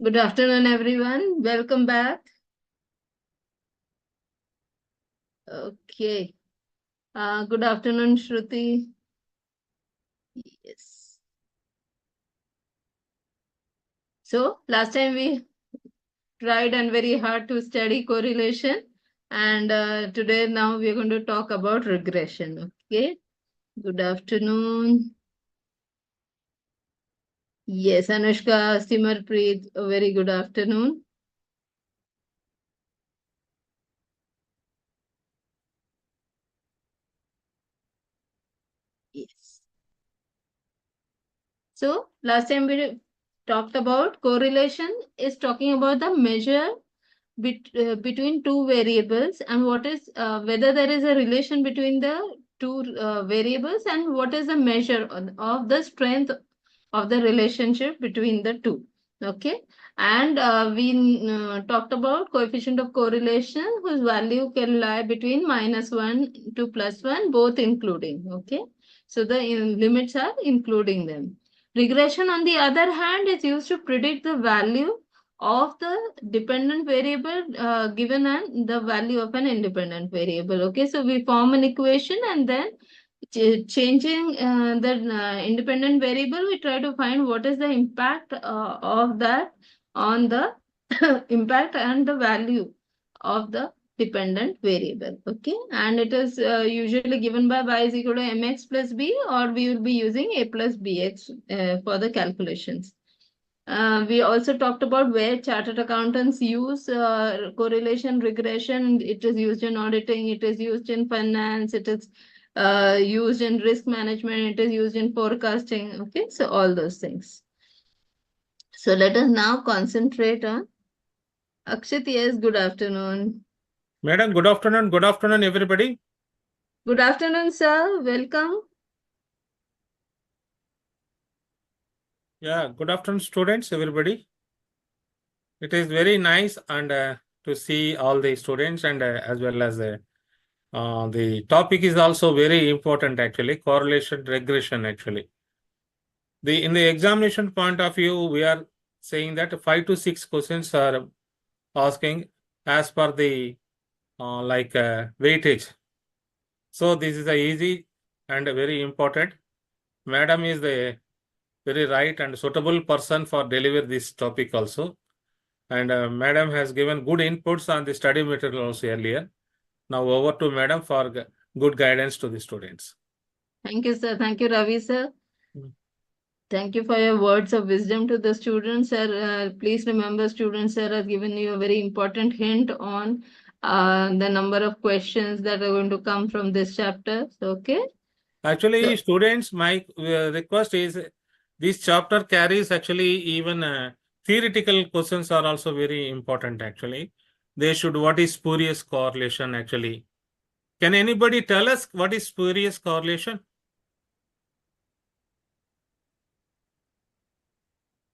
Good afternoon, everyone. Welcome back. Okay. Good afternoon, Shruti. Yes. So last time we tried and very hard to study correlation, and today now we are going to talk about regression. Okay. Good afternoon. Yes, Anushka, Simarpreet, a very good afternoon. Yes. So last time we talked about correlation is talking about the measure between two variables and what is whether there is a relation between the two variables and what is the measure of the strength of the relationship between the two. Okay. And we talked about coefficient of correlation whose value can lie between -1 to +1, both including. Okay. So the limits are including them. Regression, on the other hand, is used to predict the value of the dependent variable given an the value of an independent variable. Okay, so we form an equation and then changing the independent variable, we try to find what is the impact of that on the impact and the value of the dependent variable. Okay, and it is usually given by y is equal to mx plus b, or we will be using a plus bx for the calculations. We also talked about where chartered accountants use correlation regression. It is used in auditing, it is used in finance, it is used in risk management, it is used in forecasting. Okay, so all those things. So let us now concentrate on Akshit. Yes, good afternoon. Madam, good afternoon. Good afternoon, everybody. Good afternoon, sir. Welcome. Yeah, good afternoon, students, everybody. It is very nice and to see all the students and as well as the topic is also very important actually, correlation regression actually. In the examination point of view, we are saying that 5 to 6 questions are asking as per the weightage. So this is a easy and very important. Madam is the very right and suitable person for deliver this topic also. And Madam has given good inputs on the study material also earlier. Now over to Madam for good guidance to the students. Thank you, sir. Thank you, Ravi, sir. Hmm. Thank you for your words of wisdom to the students, sir. Please remember, students, sir, has given you a very important hint on the number of questions that are going to come from this chapter. Okay. Actually, So, students, my request is this chapter carries actually even theoretical questions are also very important actually. They should, what is spurious correlation actually? Can anybody tell us what is spurious correlation?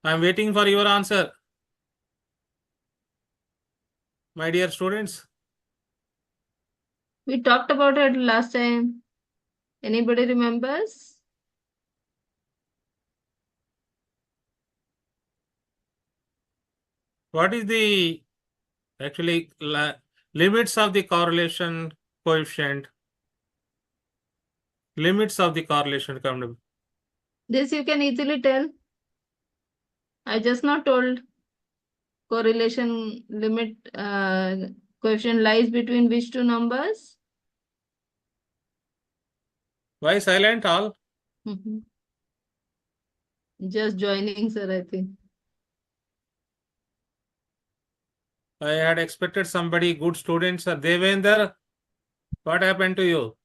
I'm waiting for your answer. My dear students. we talked about it last time. Anybody remembers? What is the actually limits of the correlation coefficient? Limits of the correlation come. This you can easily tell. I just not told correlation limit coefficient lies between which two numbers? Why silent all? Just joining, sir, I think. I had expected somebody good students. Devendra, what happened to you?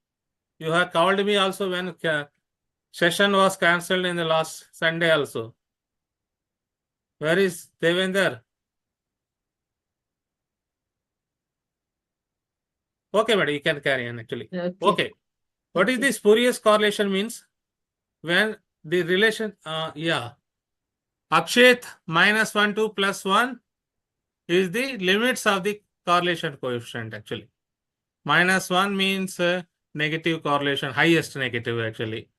You have called me also when session was cancelled in the last Sunday also. Where is Devendra? Okay, madam, you can carry on actually. Okay. What is this spurious correlation means? When the relation, Akshat -1 to +1 is the limits of the correlation coefficient actually. -1 means negative correlation, highest negative actually.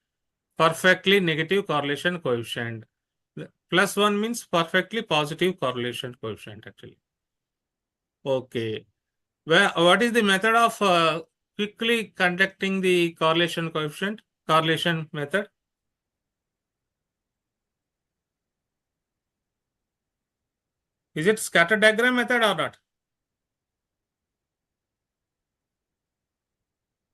Perfectly negative correlation coefficient. +1 means perfectly positive correlation coefficient actually. Okay. What is the method of quickly conducting the correlation coefficient? Correlation method? Is it scatter diagram method or not?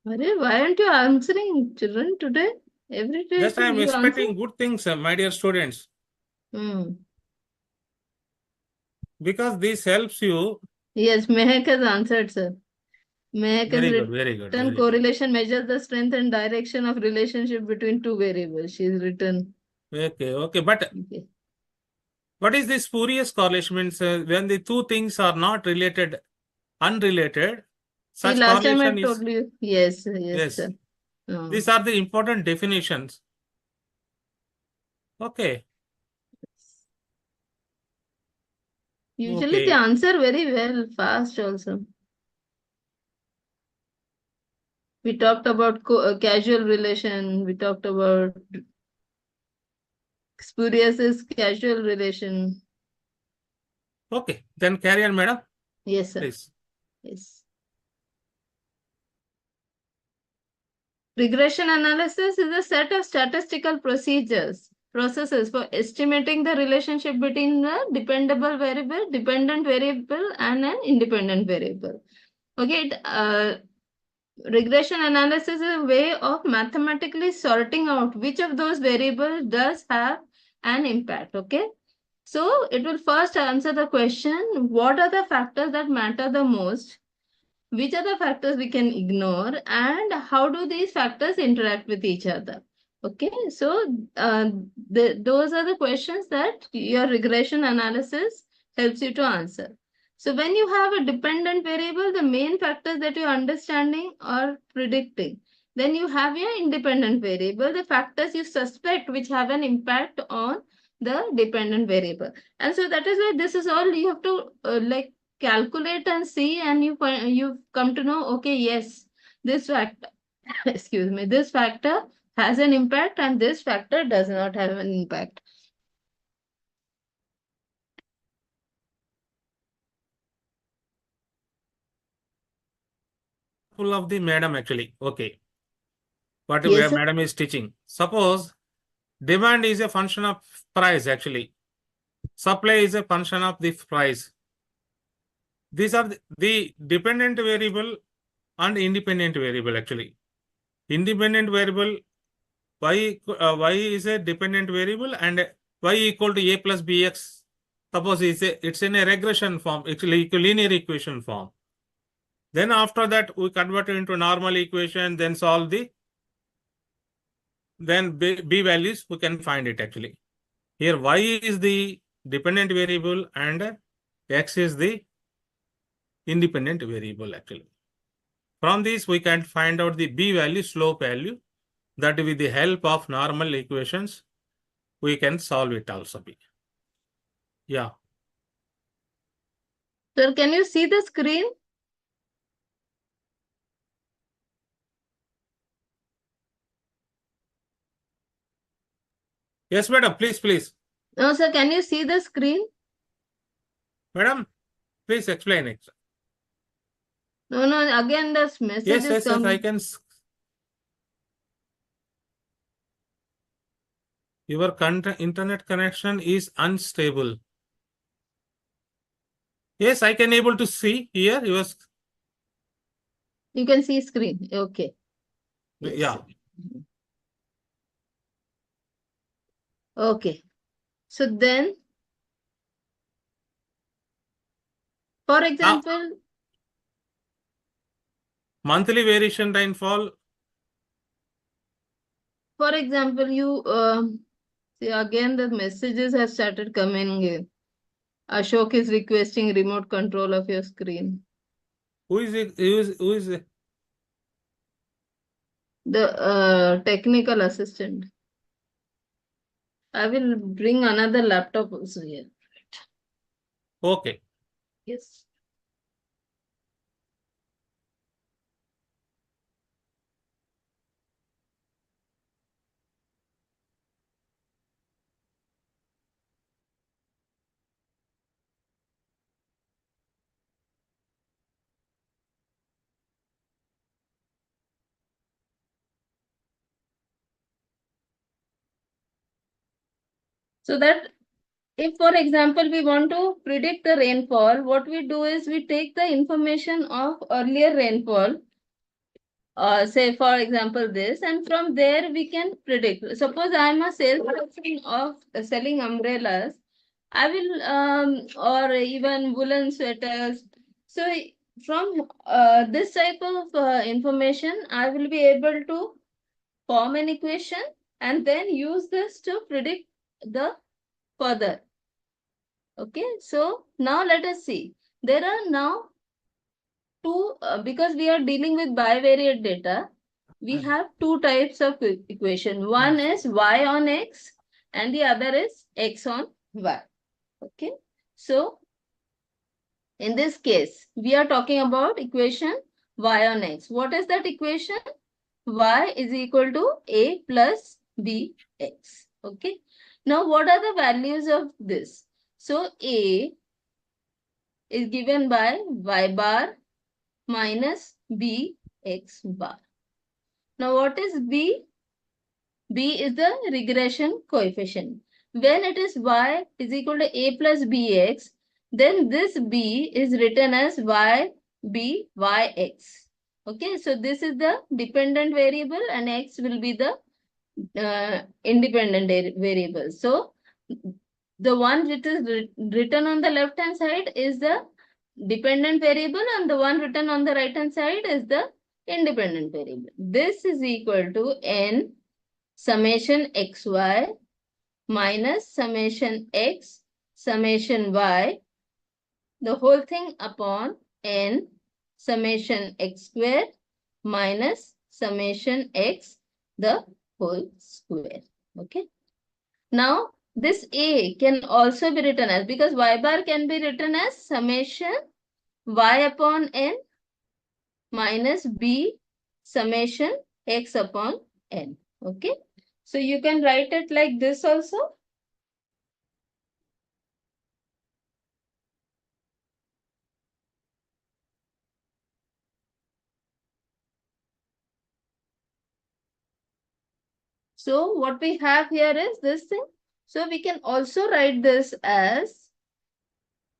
Why aren't you answering, children, today? Every day Just I am you answer? expecting good things, my dear students, Hmm. because this helps you. Yes, Mehak has answered, sir. Mehak has Very good, very good, written very good. correlation measures the strength and direction of relationship between two variables. She's written. Okay, okay. But Okay. what is this spurious correlation? Means when the two things are not related, unrelated, See, such last time I correlation is, told you. Yes, yes, yes. sir. These are the important definitions. Okay, Usually they okay, answer very well, fast also. We talked about casual relation. We talked about spurious is casual relation. okay. Then carry on, madam, Yes, sir. please. Yes. Regression analysis is a set of statistical processes for estimating the relationship between the dependent variable, and an independent variable. Okay, regression analysis is a way of mathematically sorting out which of those variables does have an impact. Okay, so it will first answer the question, what are the factors that matter the most, which are the factors we can ignore, and how do these factors interact with each other. Okay, so those are the questions that your regression analysis helps you to answer. So when you have a dependent variable, the main factors that you're understanding or predicting, then you have your independent variable, the factors you suspect which have an impact on the dependent variable. And so that is why this is all you have to like calculate and see, and you come to know, okay, yes, this factor excuse me, this factor has an impact and this factor does not have an impact. Full of the madam actually. Okay, what Yes, sir. madam is teaching. Suppose demand is a function of price actually. Supply is a function of the price. These are the dependent variable and independent variable actually. Independent variable y is a dependent variable and y equal to a plus bx. Suppose it's in a regression form, it's like a linear equation form. Then after that we convert it into normal equation, then solve then b values we can find it actually. Here y is the dependent variable and x is the independent variable actually. From this we can find out the b value, slope value, that with the help of normal equations we can solve it also. Yeah. Sir, can you see the screen? Yes, madam, please, please. No, sir, can you see the screen? Madam, please explain it. No, no, again this message Yes, is yes, yes, I coming. can. Your internet connection is unstable. Yes, I can able to see here. Yours. You can see screen. Okay. Yes, Yeah. sir. Okay, so then, for Now, example, monthly variation rainfall. you see, again the messages have started coming in. Ashok is requesting remote control of your screen. Who is it? Who is it? The technical assistant. I will bring another laptop also here. Okay. Yes. So that if, for example, we want to predict the rainfall, what we do is we take the information of earlier rainfall, say for example this, and from there we can predict. Suppose I am a salesperson of selling umbrellas, I will or even woolen sweaters. So from this type of information, I will be able to form an equation and then use this to predict the further. Okay, so now let us see. There are now two, because we are dealing with bivariate data, we have two types of equation. One is y on x and the other is x on y. Okay, so in this case, we are talking about equation y on x. What is that equation? Y is equal to a plus bx. Okay, now what are the values of this? So a is given by y bar minus bx bar. Now what is b? B is the regression coefficient. When it is y is equal to a plus bx, then this b is written as y b yx. Okay, so this is the dependent variable and x will be the independent variable. So the one which is written on the left hand side is the dependent variable and the one written on the right hand side is the independent variable. This is equal to n summation xy minus summation x summation y, the whole thing upon n summation x square minus summation x the whole square. Okay. Now this a can also be written as, because y bar can be written as summation y upon n minus b summation x upon n. Okay. So you can write it like this also. So what we have here is this thing. So we can also write this as,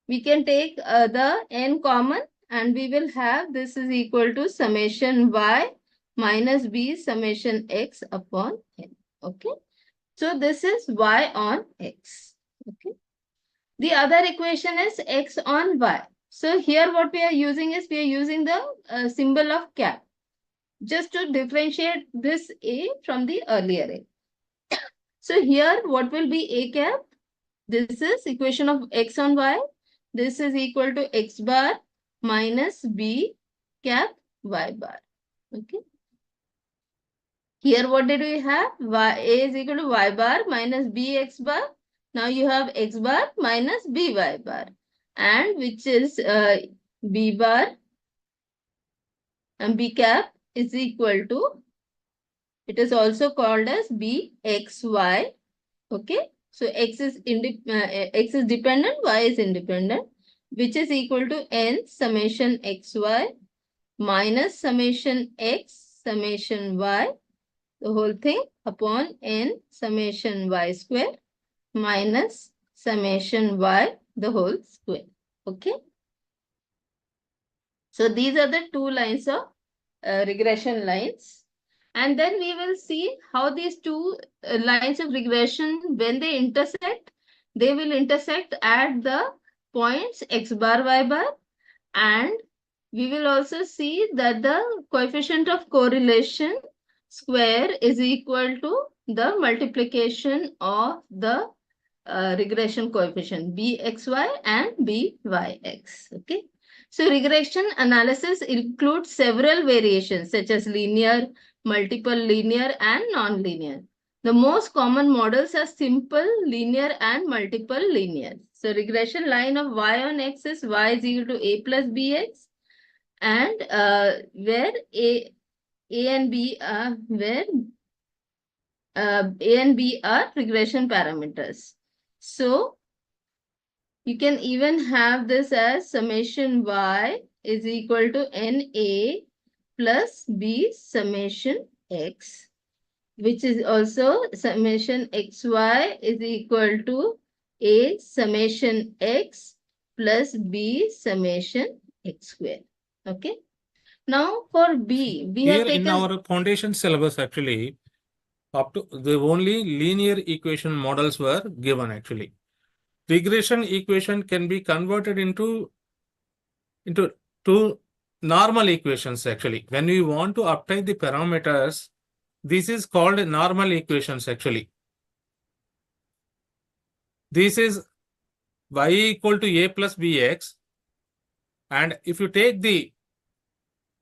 we can take the n common and we will have this is equal to summation y minus b summation x upon n. Okay. So this is y on x. Okay. The other equation is x on y. So here what we are using is, we are using the symbol of cap just to differentiate this a from the earlier a. So here what will be a cap? This is equation of x on y. This is equal to x bar minus b cap y bar. Okay. Here what did we have? A is equal to y bar minus bx bar. Now you have x bar minus by bar. And which is b bar and b cap is equal to, it is also called as bxy. Okay. So x is dependent, y is independent, which is equal to n summation xy minus summation x summation y, the whole thing upon n summation y square minus summation y, the whole square. Okay. So these are the two lines of regression lines. And then we will see how these two lines of regression, when they intersect, they will intersect at the points x bar, y bar. And we will also see that the coefficient of correlation square is equal to the multiplication of the regression coefficient bxy and byx. Okay. So regression analysis includes several variations such as linear, multiple linear, and non-linear. The most common models are simple, linear, and multiple linear. So regression line of y on x is y is equal to a plus bx, and where a and b are a and b are regression parameters. So you can even have this as summation y is equal to na plus b summation x. which is also summation xy is equal to a summation x plus b summation x square. Okay. Now for B, we have Here in taken. our foundation syllabus, actually, up to the only linear equation models were given actually. Regression equation can be converted into two normal equations actually. When we want to obtain the parameters, this is called normal equations actually. This is y equal to a plus bx, and if you take the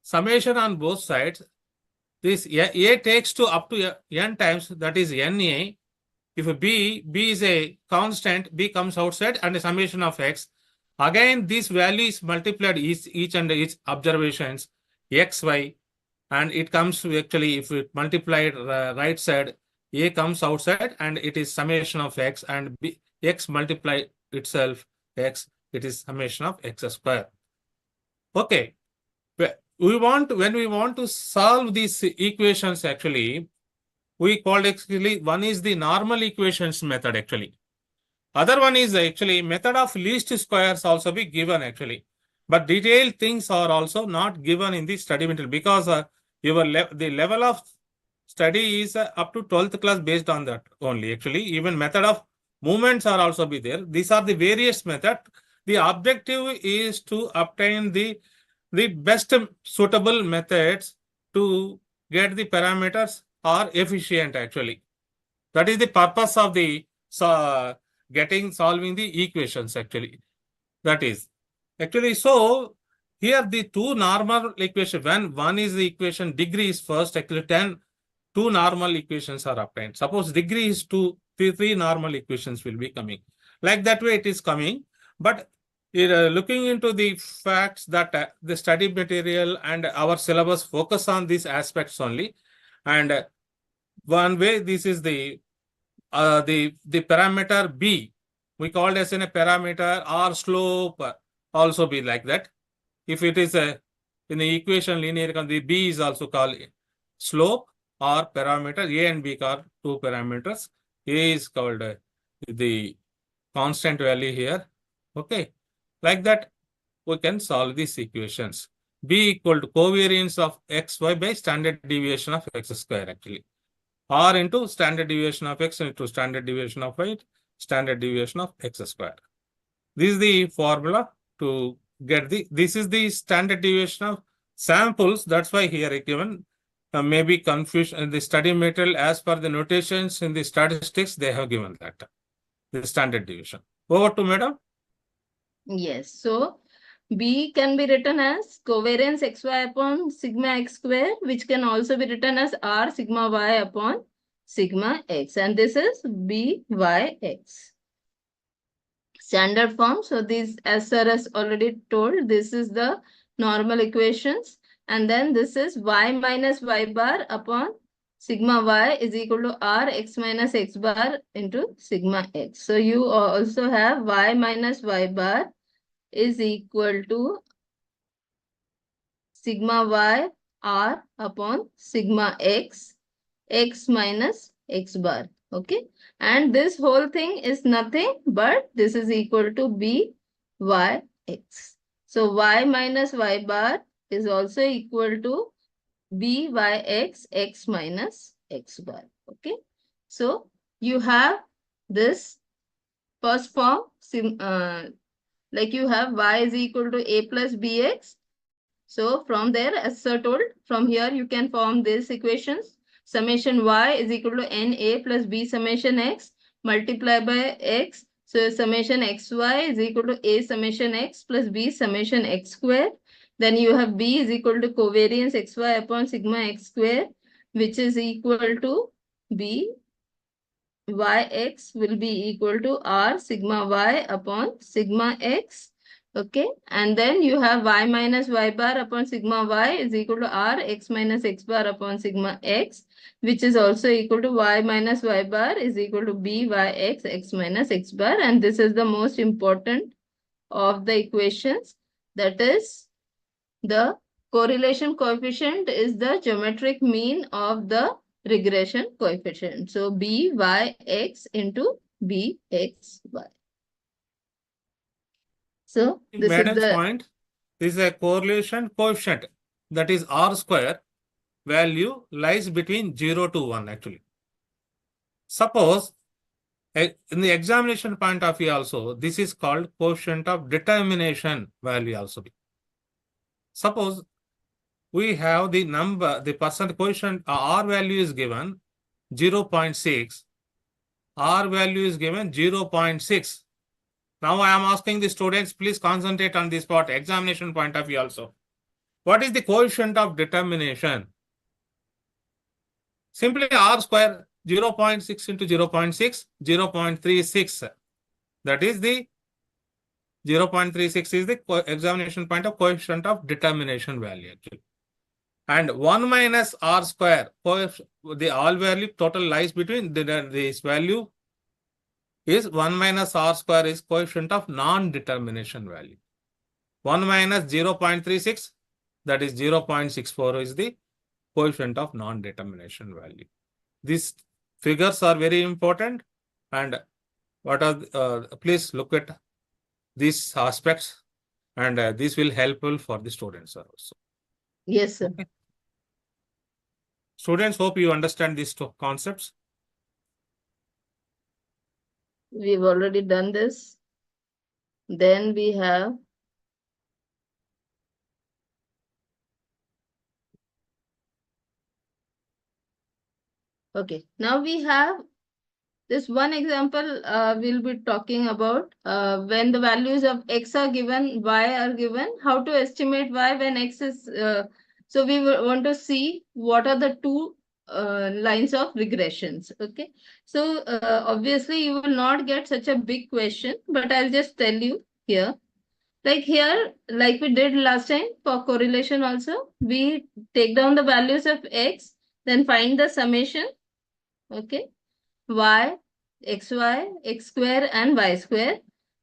summation on both sides, this a takes to up to n times, that is na. If b is a constant, b comes outside, and a summation of x. Again, this value is multiplied each and each observations x, y, and it comes to actually, if we multiply it right side, a comes outside, and it is summation of x, and b, x multiply itself x, it is summation of x square. Okay. When we want to solve these equations, actually, we called actually one is the normal equations method actually. Other one is actually method of least squares also be given actually. But detailed things are also not given in the study material because the level of study is up to 12th class based on that only actually. Even method of movements are also be there. These are the various method. The objective is to obtain the best suitable methods to get the parameters are efficient actually. That is the purpose of the solving the equations actually. That is actually, so here the two normal equation, when one is the equation degree is first, actually two normal equations are obtained. Suppose degree is 2, three normal equations will be coming. Like that way it is coming. But looking into the facts that the study material and our syllabus focus on these aspects only. And one way, this is the parameter b, we called as in a parameter, or slope also be like that. If it is a in the equation linear, the b is also called slope or parameter. A and b are two parameters. A is called the constant value here. Okay, like that we can solve these equations. B equal to covariance of xy by standard deviation of x square actually. R into standard deviation of x into standard deviation of y, standard deviation of x square. This is the formula to get this is the standard deviation of samples. That's why here I given maybe confusion in the study material as per the notations in the statistics, they have given that, the standard deviation. Over to madam. Yes. So B can be written as covariance xy upon sigma x square, which can also be written as R sigma y upon sigma x. And this is BYX. Standard form. So this, as sir has already told, this is the normal equations. And then this is y minus y bar upon sigma y is equal to R x minus x bar into sigma x. So you also have y minus y bar is equal to sigma y r upon sigma x, x minus x bar. Okay. And this whole thing is nothing but this is equal to b y x. So y minus y bar is also equal to b y x, x minus x bar. Okay. So you have this first form, like you have y is equal to a plus bx. So from there, as sir told, from here you can form these equations. Summation y is equal to na plus b summation x multiplied by x. So summation xy is equal to a summation x plus b summation x square. Then you have b is equal to covariance xy upon sigma x square, which is equal to b yx will be equal to r sigma y upon sigma x. Okay, and then you have y minus y bar upon sigma y is equal to r x minus x bar upon sigma x, which is also equal to y minus y bar is equal to b y x, x minus x bar. And this is the most important of the equations, that is the correlation coefficient is the geometric mean of the regression coefficient. So byx into bxy. So this is Madam's the point, this is a correlation coefficient, that is R square value lies between 0 to 1 actually. Suppose in the examination point of view also, this is called coefficient of determination value also. Suppose we have the number, the percent coefficient, R value is given 0.6, R value is given 0.6. Now I am asking the students, please concentrate on this part, examination point of view also. What is the coefficient of determination? Simply R square 0.6 into 0.6, 0.36. That is the 0.36 is the examination point of coefficient of determination value actually. And 1 minus R square, the all value total lies between this value is 1 minus R square is coefficient of non-determination value. 1 minus 0.36, that is 0.64 is the coefficient of non-determination value. These figures are very important, and what are please look at these aspects, and this will helpful for the students also. yes, sir. Okay. Students, hope you understand these two concepts. We've already done this. Then we have okay. Now we have this one example. We'll be talking about when the values of x are given, y are given. How to estimate y when x is. So we want to see what are the two lines of regressions. Okay. So obviously you will not get such a big question, but I'll just tell you here. Like here, like we did last time for correlation also, we take down the values of x, then find the summation, okay, y, xy, x square and y square.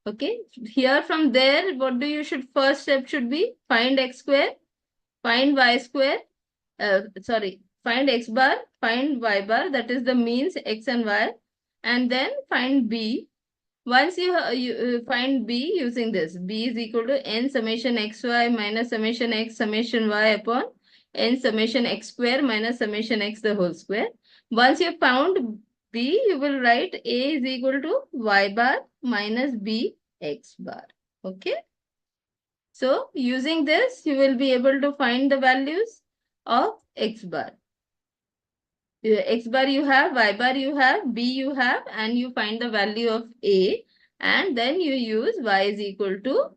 Okay, here from there, what do you should first step should be find x square, find y square, find x bar, find y bar, that is the means x and y, and then find b. Once you find b using this, b is equal to n summation xy minus summation x summation y upon n summation x square minus summation x the whole square. Once you found b, you will write a is equal to y bar minus b x bar. Okay. So using this, you will be able to find the values of x bar. X bar you have, y bar you have, b you have, and you find the value of a, and then you use y is equal to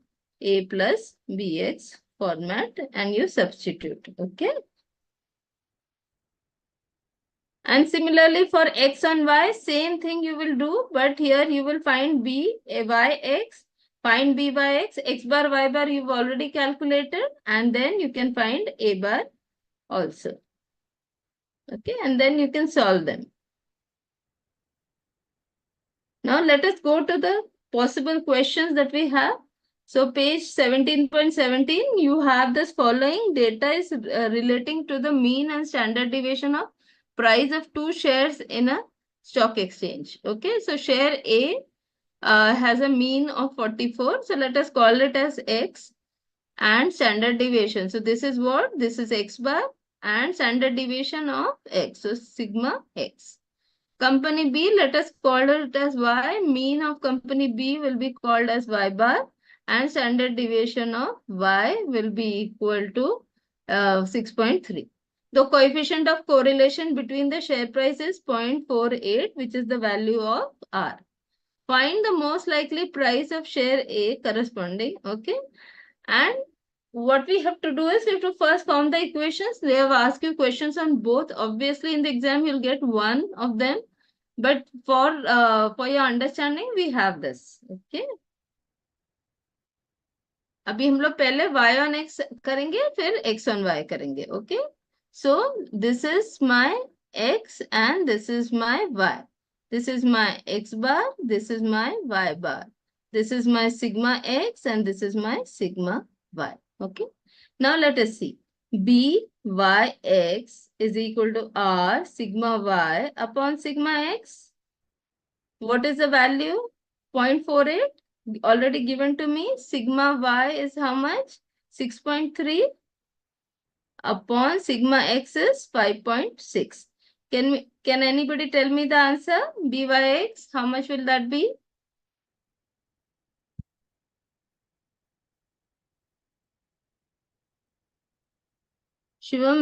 a plus bx format and you substitute. Okay. And similarly for x and y, same thing you will do, but here you will find b, y, x, find b by x, x bar, y bar you've already calculated, and then you can find a bar also. Okay, and then you can solve them. Now let us go to the possible questions that we have. So page 17.17, you have this following data is relating to the mean and standard deviation of price of two shares in a stock exchange. Okay, so share A has a mean of 44. So let us call it as X and standard deviation. So this is what? This is X bar and standard deviation of X. So sigma X. Company B, let us call it as Y. Mean of company B will be called as Y bar and standard deviation of Y will be equal to 6.3. The coefficient of correlation between the share price is 0.48, which is the value of R. Find the most likely price of share A corresponding, okay? And what we have to do is we have to first form the equations. They have asked you questions on both. Obviously, in the exam, you'll get one of them. But for your understanding, we have this. Okay. अभी हम लोग पहले y on x करेंगे, फिर x on y करेंगे. Okay. So this is my x and this is my y. This is my x bar. This is my y bar. This is my sigma x and this is my sigma y. Okay. Now let us see. Byx is equal to R sigma y upon sigma x. What is the value? 0.48 already given to me. Sigma y is how much? 6.3 upon sigma x is 5.6. Can anybody tell me the answer? Byx, how much will that be? Shivam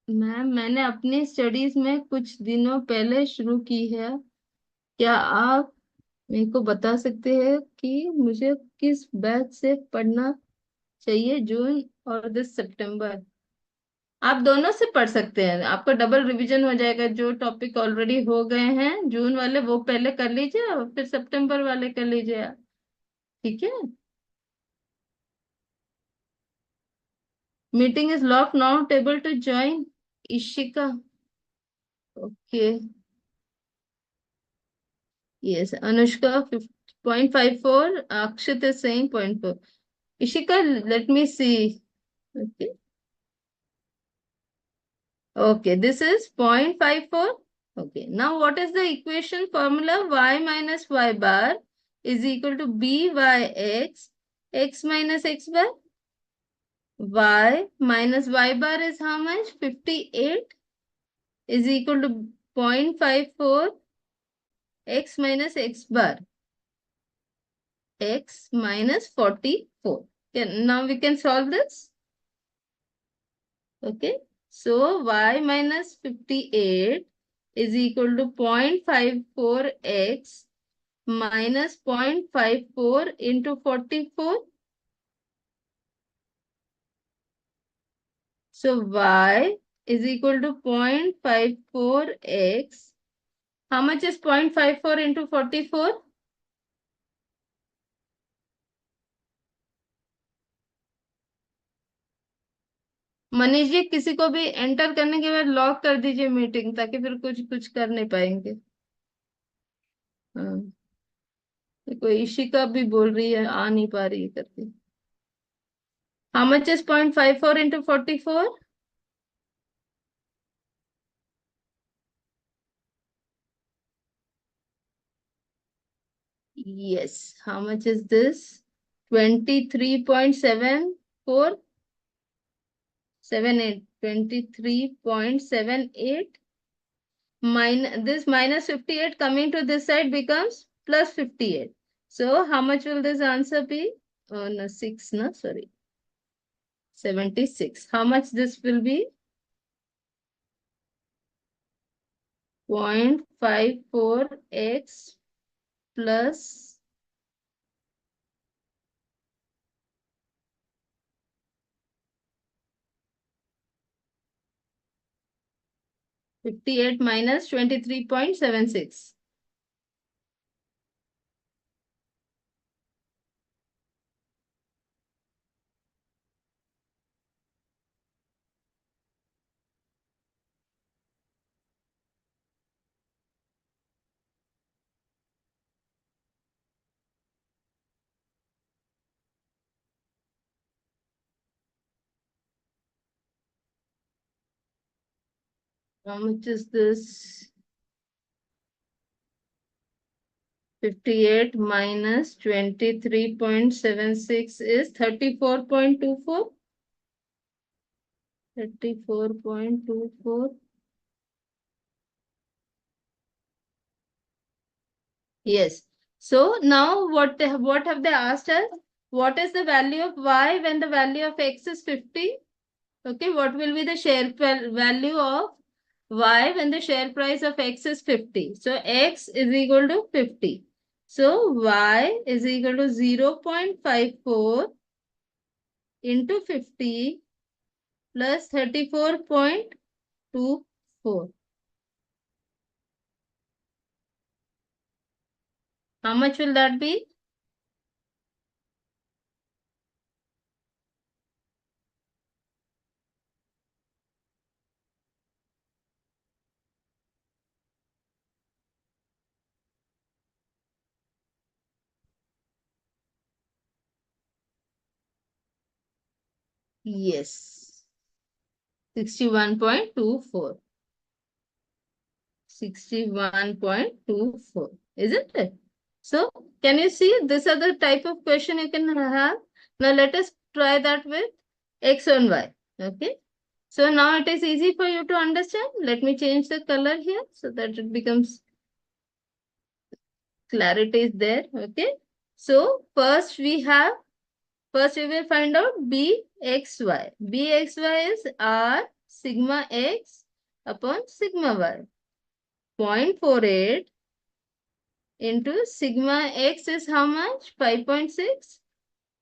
ma'am मैंने अपनी studies में कुछ दिनों पहले शुरू की है। क्या आप मेरे को बता सकते हैं कि मुझे किस बैच से पढ़ना चाहिए, जून और 10 सितंबर? आप दोनों से पढ़ सकते हैं, आपका डबल रिवीजन हो जाएगा। जो टॉपिक ऑलरेडी हो गए हैं जून वाले वो पहले कर लीजिए और फिर सितंबर वाले कर लीजिए आप। ठीक है। Meeting is lock not able to join. Ishika. Okay. Yes, Anushka 0.54, Akshit is saying 0.4। Ishika, let me see. Okay. Okay, this is 0.54. Okay, now what is the equation formula? Y minus y bar is equal to byx, x minus x bar. Y minus y bar is how much? 58 is equal to 0.54 x minus x bar. X minus 44. Okay, now we can solve this. Okay, so y minus 58 is equal to 0.54x minus 0.54 into 44. So y is equal to 0.54x. How much is 0.54 into 44? Manish ji, किसी को भी enter करने के बाद lock कर दीजिए meeting, ताकि फिर कुछ कुछ कर नहीं पाएंगे। हाँ, कोई इशिका भी बोल रही है आ नहीं पा रही है करके। How much is 0.54 into 44? Yes. How much is this? 23.7478. 23.78. This minus 58 coming to this side becomes plus 58. So how much will this answer be? Oh, no, 6, no, sorry. 76. How much this will be? 0.54x plus 58 minus 23.76. How much is this? 58 minus 23.76 is 34.24. 34.24. Yes. So now what have they asked us? What is the value of y when the value of x is 50? Okay, what will be the share value of y when the share price of x is 50? So x is equal to 50. So y is equal to 0.54 into 50 plus 34.24. How much will that be? Yes. 61.24. 61.24. Isn't it? So, can you see this are the type of question you can have? Now, let us try that with X and Y. Okay. So, now it is easy for you to understand. Let me change the color here so that it becomes clarity is there. Okay. So, first we will find out BXY. BXY is R sigma X upon sigma Y. 0.48 into sigma X is how much? 5.6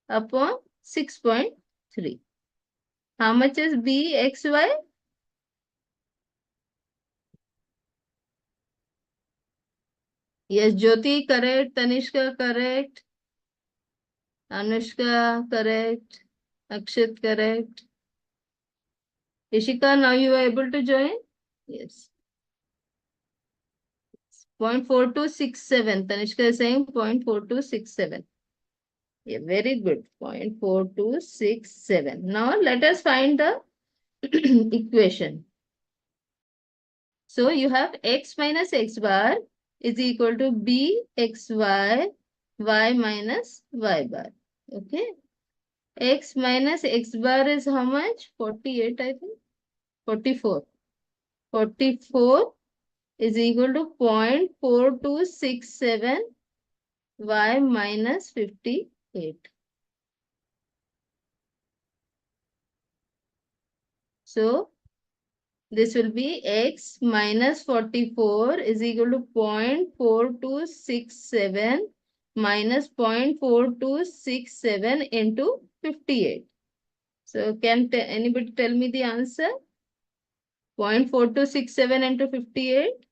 upon 6.3. How much is BXY? Yes, Jyoti correct, Tanishka correct, Anushka correct, Akshit correct. Ishika, now you are able to join? Yes. 0.4267. Tanishka is saying 0.4267. Yeah, very good. 0.4267. Now let us find the equation. So you have x minus x bar is equal to bxy y minus y bar. Okay. X minus x bar is how much? 48, I think. 44. 44 is equal to 0.4267 y minus 58. So this will be x minus 44 is equal to 0.4267 minus 0.4267 into 58. So can anybody tell me the answer? 0.4267 into 58.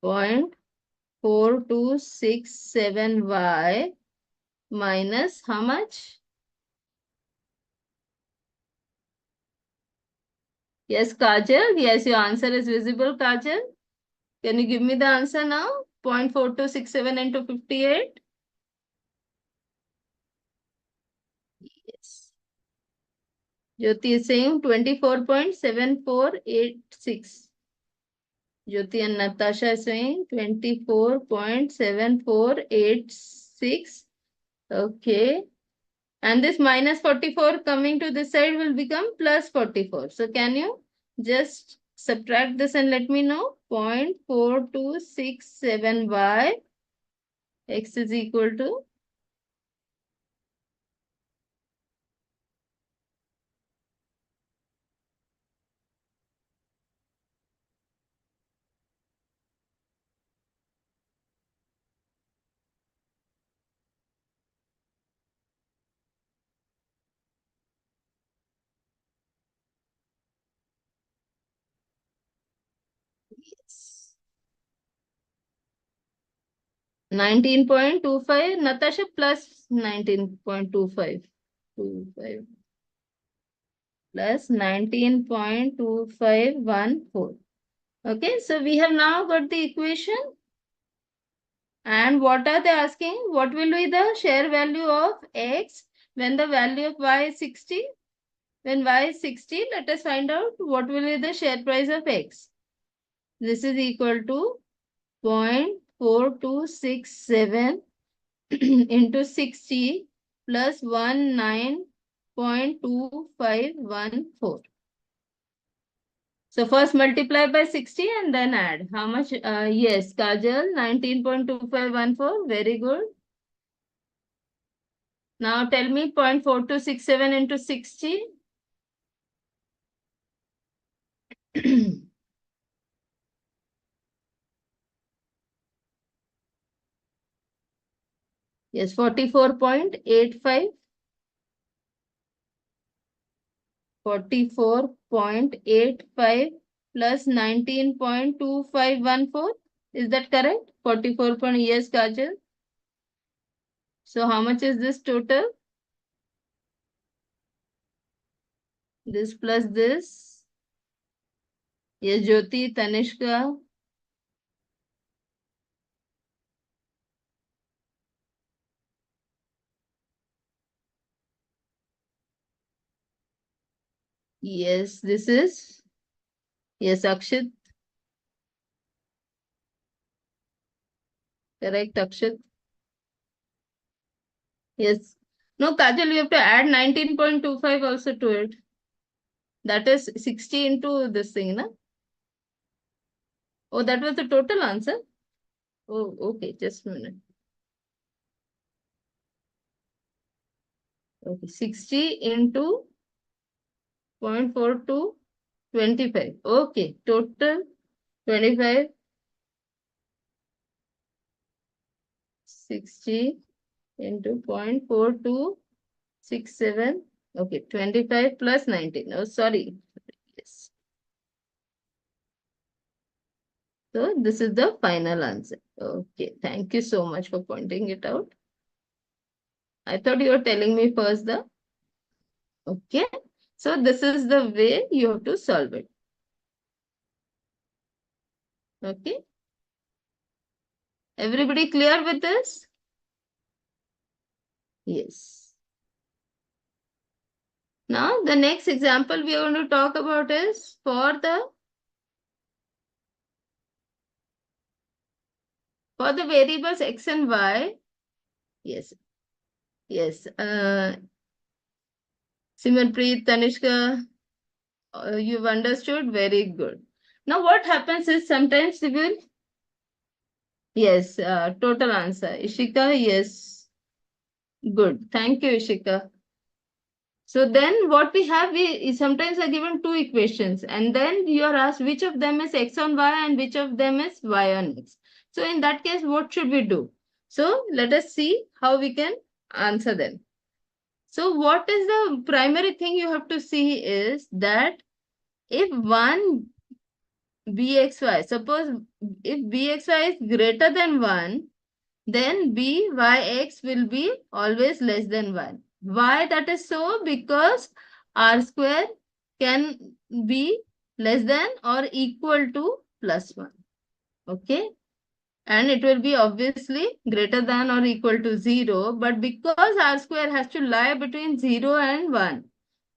Point 4267y minus how much? Yes, Kajal. Yes, your answer is visible, Kajal. Can you give me the answer now? 0.4267 into 58. Yes. Jyoti is saying 24.7486. Jyoti and Natasha is saying 24.7486. Okay. And this minus 44 coming to this side will become plus 44. So can you just subtract this and let me know? 0.4267y x is equal to yes. 19.25. Natasha plus 19.25. 25 plus 19.2514. Okay, so we have now got the equation. And what are they asking? What will be the share value of x when the value of y is 60? When y is 60, let us find out what will be the share price of x. This is equal to 0.4267 into 60 plus 19.2514. So first multiply by 60 and then add. How much? Yes, Kajal, 19.2514. Very good. Now tell me 0.4267 into 60. Yes, 44.85. 44.85 plus 19.2514. Is that correct? 44. Yes, Kajal. So how much is this total? This plus this. Yes, Jyoti, Tanishka. Yes, this is. Yes, Akshit. Correct, Akshit. Yes. No, Kajal, you have to add 19.25 also to it. That is 60 into this thing, na? Oh, that was the total answer? Oh, okay, just a minute. Okay, 60 into 0.42, 25. Okay, total 25, 60 into 0.4267. Okay, 25 plus 19. Oh, sorry. Yes. So this is the final answer. Okay, thank you so much for pointing it out. I thought you were telling me first the. Okay, so this is the way you have to solve it. Okay, everybody clear with this? Yes. Now the next example we are going to talk about is for the variables x and y. Yes, yes. Simarpreet, Tanishka, you've understood. Very good. Now what happens is sometimes we will. Yes, total answer. Ishika, yes. Good. Thank you, Ishika. So then what we have, we sometimes are given two equations and then you are asked which of them is x on y and which of them is y on x. So in that case, what should we do? So let us see how we can answer them. So what is the primary thing you have to see is that if one bxy, suppose if bxy is greater than 1, then byx will be always less than 1. Why that is so? Because r square can be less than or equal to plus 1. Okay. And it will be obviously greater than or equal to 0. But because r square has to lie between 0 and 1.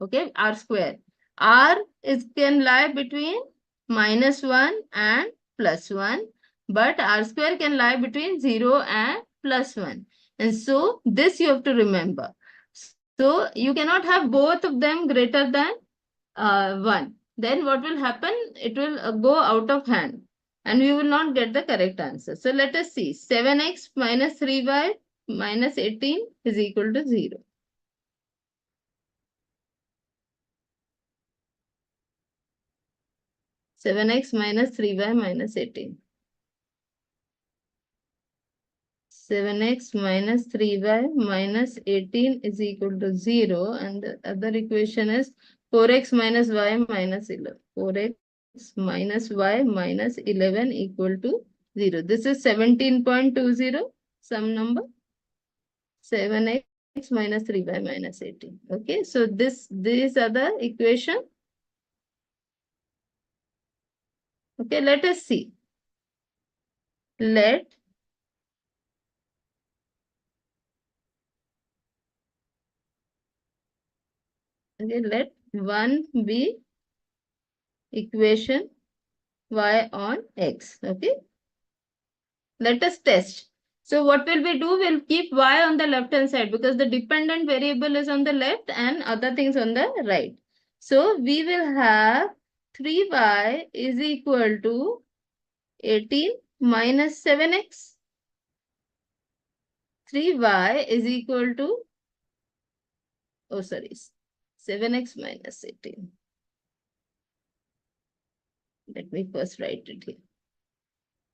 Okay. R square. R is can lie between -1 and +1. But r square can lie between 0 and +1. And so this you have to remember. So you cannot have both of them greater than 1. Then what will happen? It will go out of hand and we will not get the correct answer. So let us see. 7x minus 3y minus 18 is equal to 0. Seven x minus 3y minus 18. 7x minus 3y minus 18 is equal to 0. And the other equation is 4x minus y minus 11. 4x minus y minus 11 equal to 0. This is 17.20, some number. 7x minus 3y minus 18. Okay, so these are the equation. Okay, let us see. Let let 1 be equation y on x. Okay, let us test. So what will we do? We'll keep y on the left hand side because the dependent variable is on the left and other things on the right. So we will have 3y is equal to 18 minus 7x. 3y is equal to, oh sorry, 7x minus 18. Let me first write it here.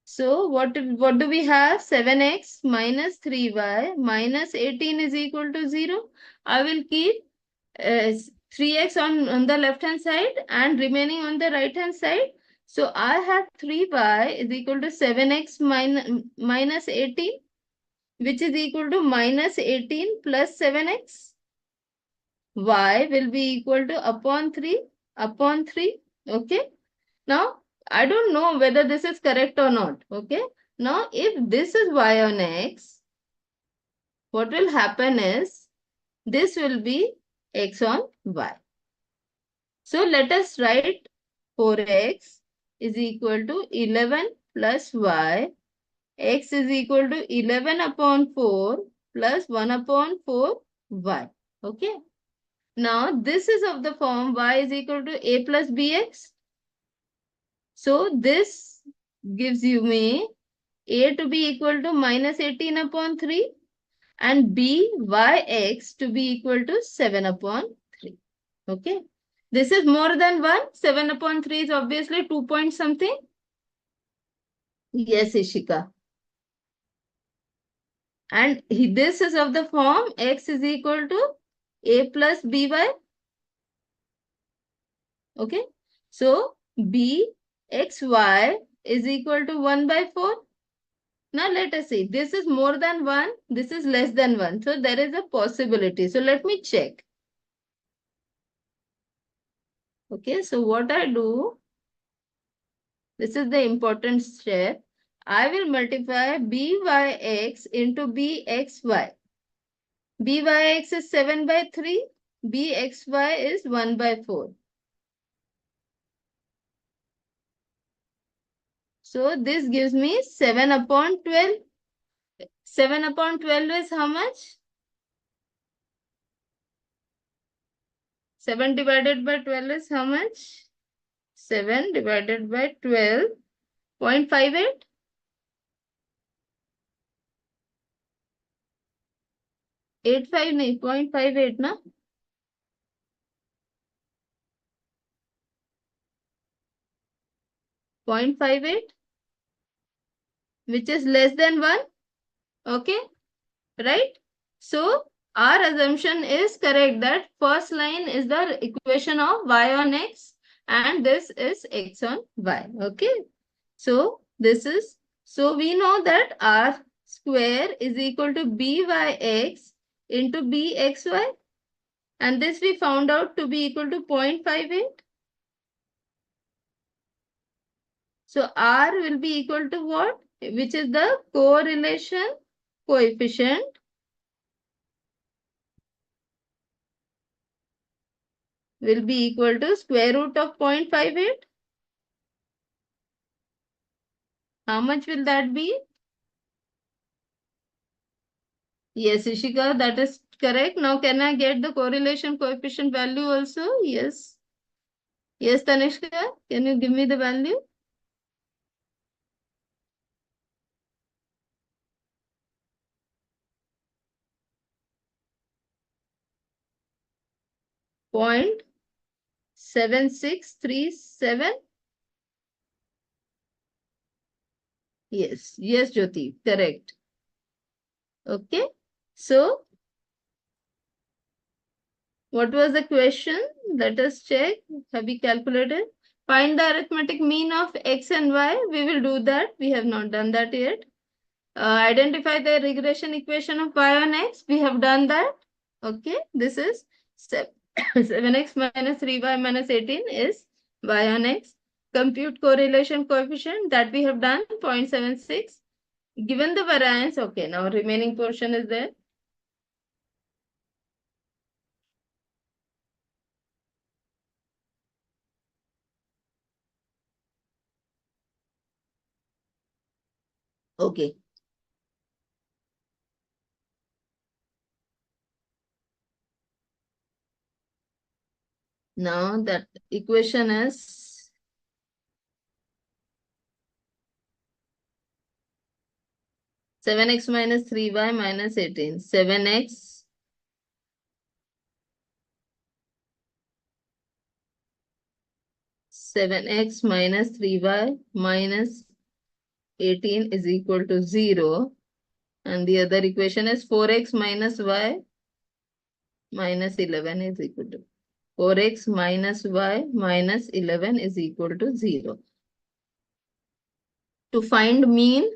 So what do we have? 7x minus 3y minus 18 is equal to 0. I will keep 3x on the left hand side and remaining on the right hand side. So I have 3y is equal to 7x minus 18, which is equal to minus 18 plus 7x. Y will be equal to upon 3. Okay. Now, I don't know whether this is correct or not. Okay. Now, if this is y on x, what will happen is this will be x on y. So let us write 4x is equal to 11 plus y. X is equal to 11 upon 4 plus 1 upon 4 y. Okay. Now this is of the form y is equal to a plus bx. So this gives you me a to be equal to minus 18 upon 3 and b yx to be equal to 7 upon 3. Okay. This is more than 1. 7 upon 3 is obviously 2 point something. Yes, Ishika. And this is of the form x is equal to a plus by. Okay. So bxy is equal to 1 by 4. Now let us see. This is more than 1. This is less than 1. So there is a possibility. So let me check. Okay. So what I do, this is the important step. I will multiply byx into bxy. Byx is 7 by 3. Bxy is 1 by 4. So this gives me 7 upon 12. 7 upon 12 is how much? 7 divided by 12 is how much? 7 divided by 12, 0.58. 85 नहीं, 0.58 ना? 0.58, which is less than 1. Okay, right? So our assumption is correct that first line is the equation of y on x and this is x on y. Okay. So this is, so we know that r square is equal to byx into bxy and this we found out to be equal to 0.58. So r will be equal to what? Which is the correlation coefficient will be equal to square root of 0.58. How much will that be? Yes, Ishika, that is correct. Now, can I get the correlation coefficient value also? Yes. Yes, Tanishka, can you give me the value? Point 7637. Yes, yes, Jyoti, correct. Okay. So, what was the question? Let us check. Have we calculated? Find the arithmetic mean of x and y. We will do that. We have not done that yet. Identify the regression equation of y on x. We have done that. Okay. This is 7x minus 3y minus 18 is y on x. Compute correlation coefficient that we have done 0.76. Given the variance, okay, now remaining portion is there. Okay. Now that equation is 7x minus 3y minus 18. 7x minus 3y minus 18 is equal to 0. And the other equation is 4x minus y minus 11 is equal to 4x minus y minus 11 is equal to 0. To find mean,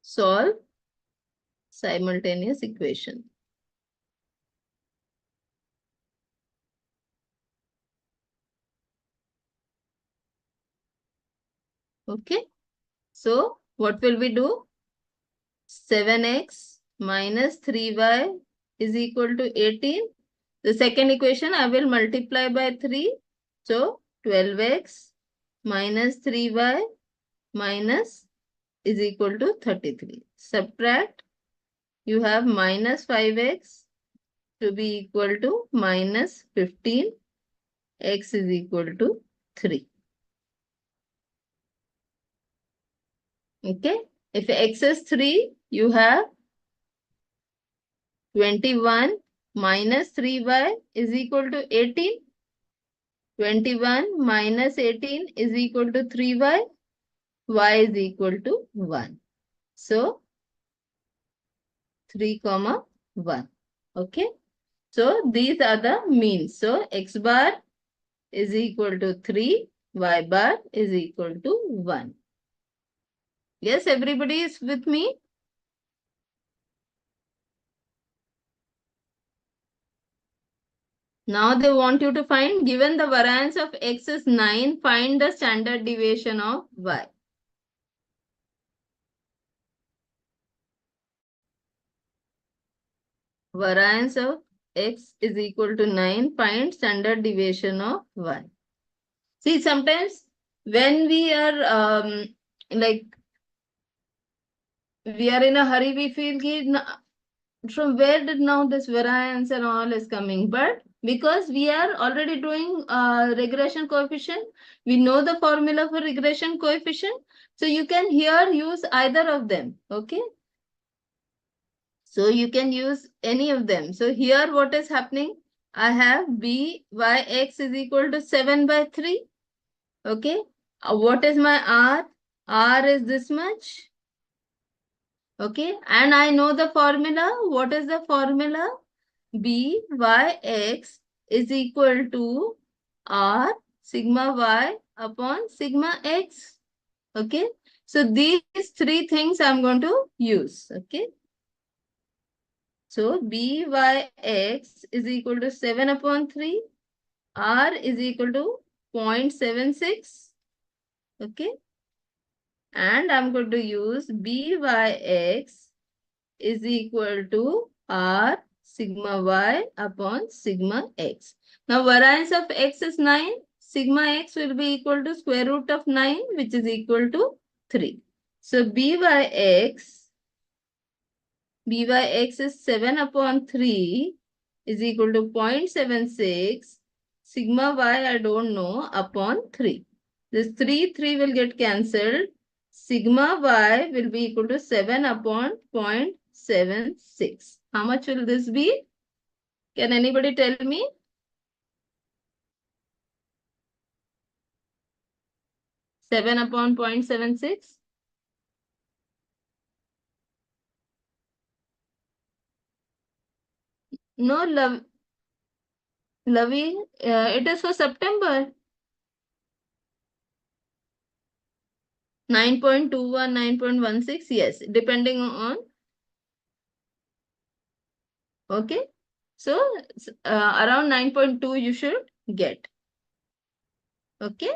solve simultaneous equation. Okay. So what will we do? 7x minus 3y is equal to 18. The second equation I will multiply by 3. So 12x minus 3y minus is equal to 33. Subtract. You have minus 5x to be equal to minus 15. X is equal to 3. Okay. If x is 3, you have 21 minus 3y is equal to 18. 21 minus 18 is equal to 3y. Y is equal to 1. So 3 comma 1. Okay. So these are the means. So x bar is equal to 3. Y bar is equal to 1. Yes, everybody is with me? Now they want you to find, given the variance of x is 9, find the standard deviation of y. Variance of x is equal to 9, find standard deviation of y. See, sometimes when we are like we are in a hurry, we feel from where did now this variance and all is coming? But because we are already doing regression coefficient, we know the formula for regression coefficient. So you can here use either of them. Okay. So you can use any of them. So here what is happening? I have byx is equal to 7 by 3. Okay. What is my r? R is this much. Okay. And I know the formula. What is the formula? Byx is equal to r sigma y upon sigma x. Okay. So these three things I'm going to use. Okay. So byx is equal to 7 upon 3. R is equal to 0.76. Okay. And I'm going to use byx is equal to r sigma y upon sigma x. Now variance of x is 9. Sigma x will be equal to square root of 9, which is equal to 3. So byx is 7 upon 3 is equal to 0.76. Sigma y I don't know upon 3. This 3 will get cancelled. Sigma y will be equal to 7 upon 0.76. How much will this be? Can anybody tell me? Seven upon 0.76? No, Lavi, it is for September. 9.21, 9.16, yes, depending on. Okay. So around 9.2 you should get. Okay.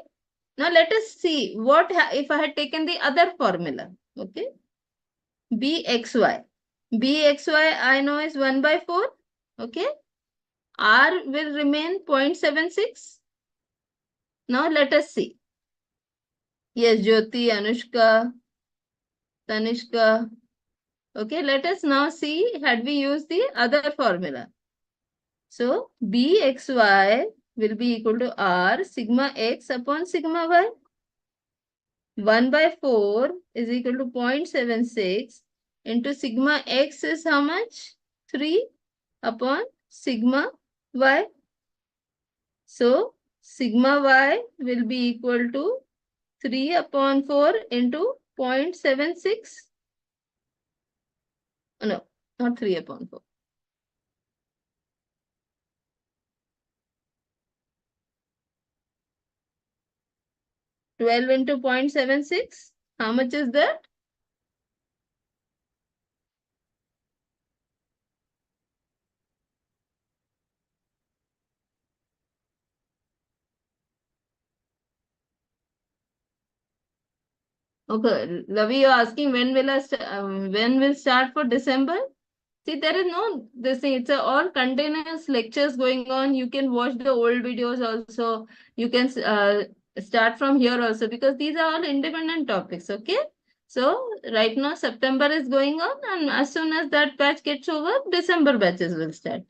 Now let us see what if I had taken the other formula. Okay. Bxy. Bxy I know is 1 by 4. Okay. R will remain 0.76. Now let us see. Yes, Jyoti, Anushka, Tanishka. Okay, let us now see had we used the other formula. So Bxy will be equal to R sigma x upon sigma y. 1 by 4 is equal to 0.76 into sigma x is how much? 3 upon sigma y. So sigma y will be equal to 3 upon 4 into 0.76. Oh, no, not 3 upon 4. 12 into 0.76. How much is that? Okay, Lavi, you're asking when will start for December? See, there is no this thing. It's all continuous lectures going on. You can watch the old videos also. You can start from here also, because these are all independent topics. Okay. So right now September is going on, and as soon as that batch gets over, December batches will start.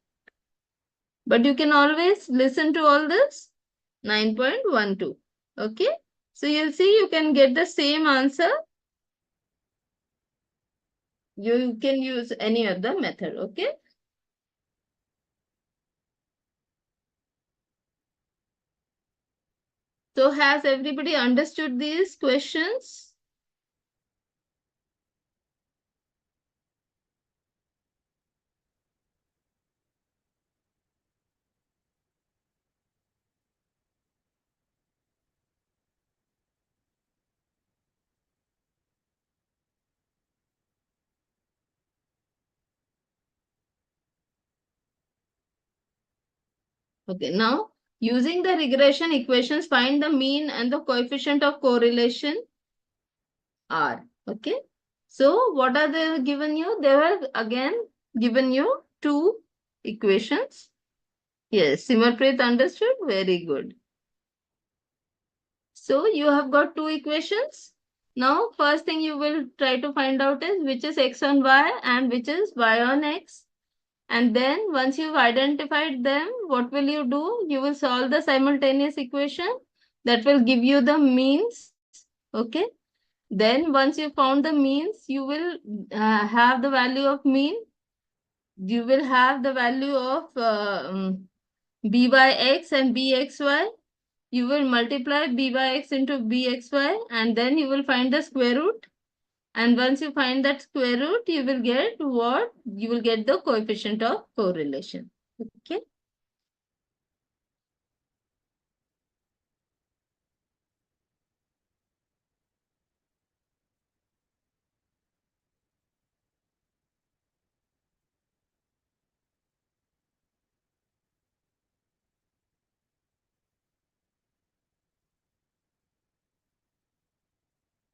But you can always listen to all this 9.12. Okay. So you'll see you can get the same answer. You can use any other method. Okay. So has everybody understood these questions? Okay, now using the regression equations, find the mean and the coefficient of correlation R. Okay. So what are they given you? They were again given you two equations. Yes, Simarpreet understood. Very good. So you have got two equations. Now, first thing you will try to find out is which is x on y and which is y on x. And then once you've identified them, what will you do? You will solve the simultaneous equation that will give you the means. Okay. Then once you found the means, you will have the value of mean. You will have the value of byx and bxy. You will multiply byx into bxy, and then you will find the square root. And once you find that square root, you will get what? You will get the coefficient of correlation. Okay.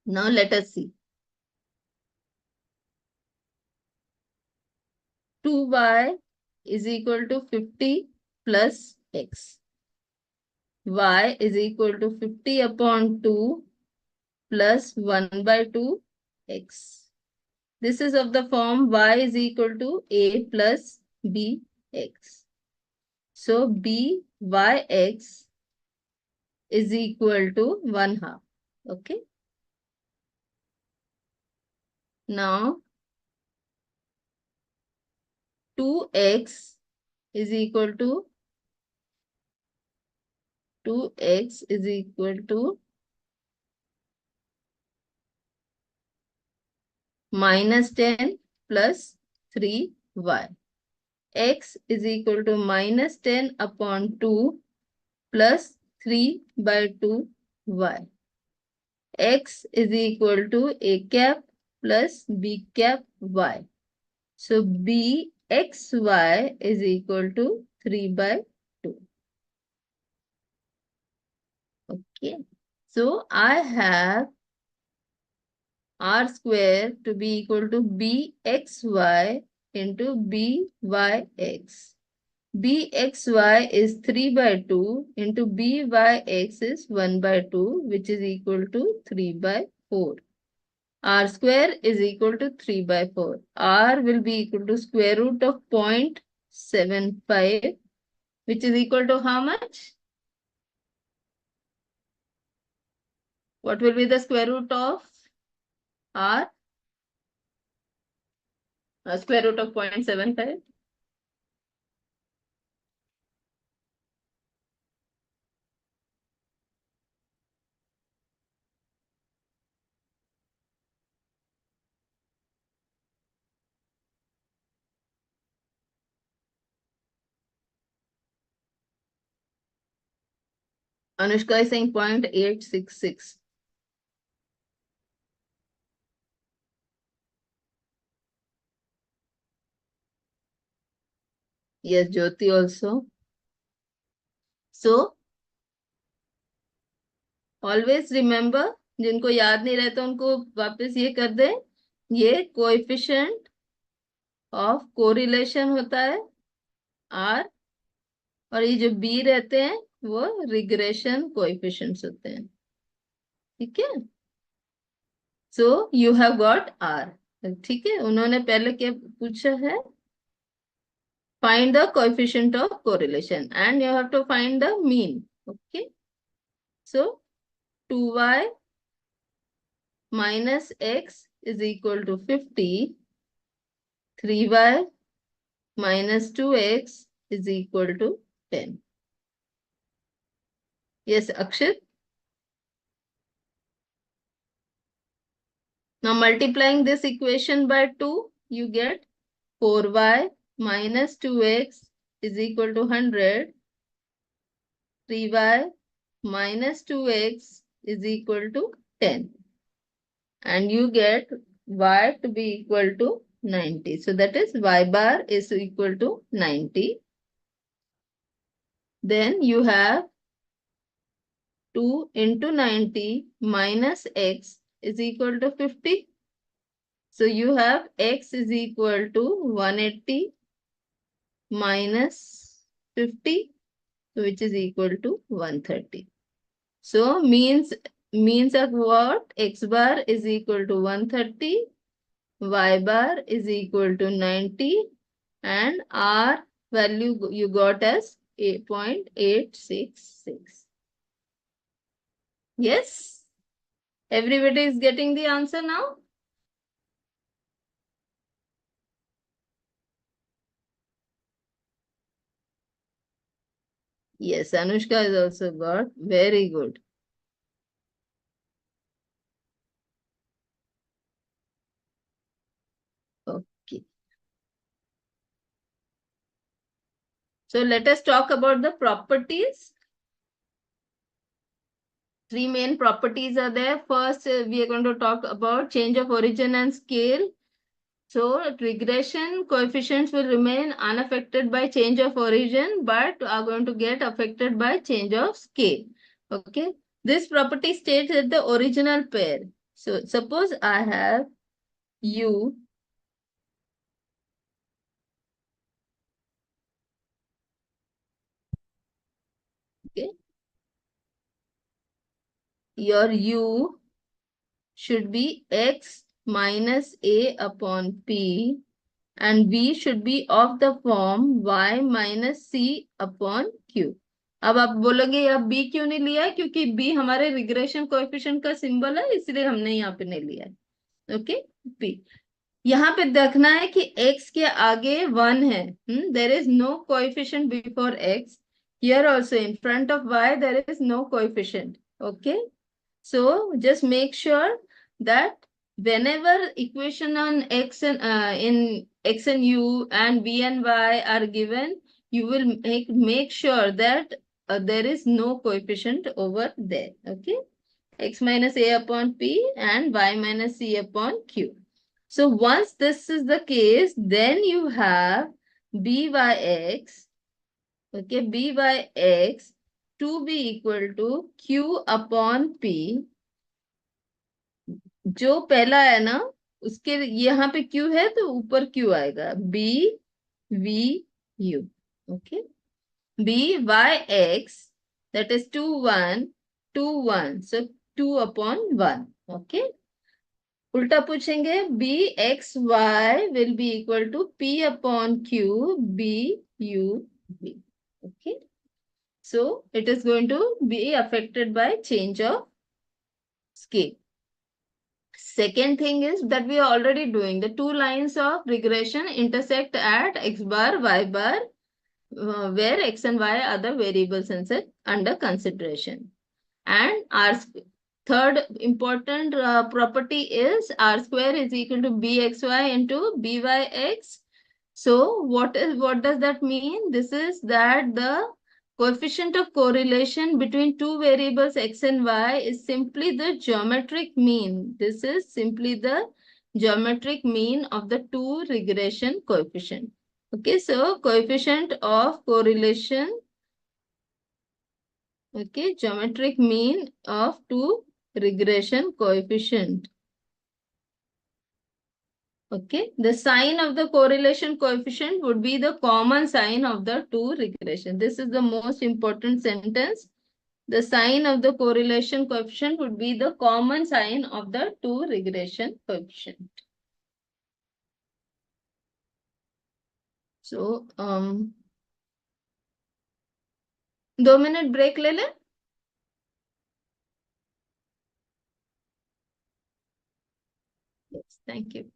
Now let us see. 2y is equal to 50 plus x. Y is equal to 50 upon 2 plus 1 by 2 x. This is of the form y is equal to a plus bx. So byx is equal to 1/2. Okay. Now 2x is equal to 2x is equal to minus 10 plus 3y. X is equal to minus 10 upon 2 plus 3 by 2y. X is equal to a cap plus b cap y. So bxy is equal to 3 by 2. Okay. So I have r square to be equal to bxy into byx. bxy is 3 by 2 into byx is 1 by 2, which is equal to 3 by 4. R square is equal to 3 by 4. R will be equal to square root of 0.75, which is equal to how much? What will be the square root of R? Square root of 0.75. Anushka is saying 0.866. Yes, Jyoti also. So, always remember, जिनको याद नहीं रहता उनको वापस ये कर दे, ये coefficient of correlation होता है R, और ये जो B रहते हैं वो रिग्रेशन कोएफिशिएंट्स होते हैं। ठीक है, so you have got R। ठीक है, उन्होंने पहले क्या पूछा है, find the coefficient of correlation and you have to find the mean. Okay, so 2y minus x is equal to 50, 3y minus 2x is equal to 10. Yes, Akshit. Now multiplying this equation by 2, you get 4y minus 2x is equal to 100. 3y minus 2x is equal to 10. And you get y to be equal to 90. So that is y bar is equal to 90. Then you have 2 into 90 minus x is equal to 50. So you have x is equal to 180 minus 50, which is equal to 130. So means of what? X bar is equal to 130, y bar is equal to 90, and R value you got as 8.866. Yes? Everybody is getting the answer now? Yes, Anushka has also got. Very good. Okay. So let us talk about the properties. Three main properties are there. First, we are going to talk about change of origin and scale. So regression coefficients will remain unaffected by change of origin, but are going to get affected by change of scale. Okay. This property states that the original pair. So suppose I have U. Okay. Your U should be X minus A upon P, and V should be of the form Y minus C upon Q. अब आप बोलोगे अब B क्यों नहीं लिया है? क्योंकि B हमारे रिग्रेशन कोएफिशिएंट का सिंबल है, इसलिए हमने यहाँ पे नहीं लिया है। ओके, B यहाँ पे देखना है कि x के आगे 1 है। There is no coefficient before x। Here also in front of y there is no coefficient. Okay, so just make sure that whenever equation on x and in x and u and v and y are given, you will make sure that there is no coefficient over there. Okay, x minus a upon p and y minus c upon q. So once this is the case, then you have byx, okay, byx to be equal to q upon p. जो पहला है ना, उसके यहाँ पे q है तो ऊपर q आएगा, b v u. Okay, b y x that is 2 1 2 1, so 2 upon 1. Okay, उल्टा पूछेंगे, b x y will be equal to p upon q b u v. Okay, so it is going to be affected by change of scale. Second thing is that we are already doing the two lines of regression intersect at x bar y bar, where x and y are the variables under consideration. And our third important property is r square is equal to bxy into byx. So what does that mean? This is that the coefficient of correlation between two variables x and y is simply the geometric mean. This is simply the geometric mean of the two regression coefficient. Okay, so coefficient of correlation, okay, geometric mean of two regression coefficient. Okay, the sign of the correlation coefficient would be the common sign of the two regression. This is the most important sentence. The sign of the correlation coefficient would be the common sign of the two regression coefficient. So, 2 minute break ले लें. Yes, thank you.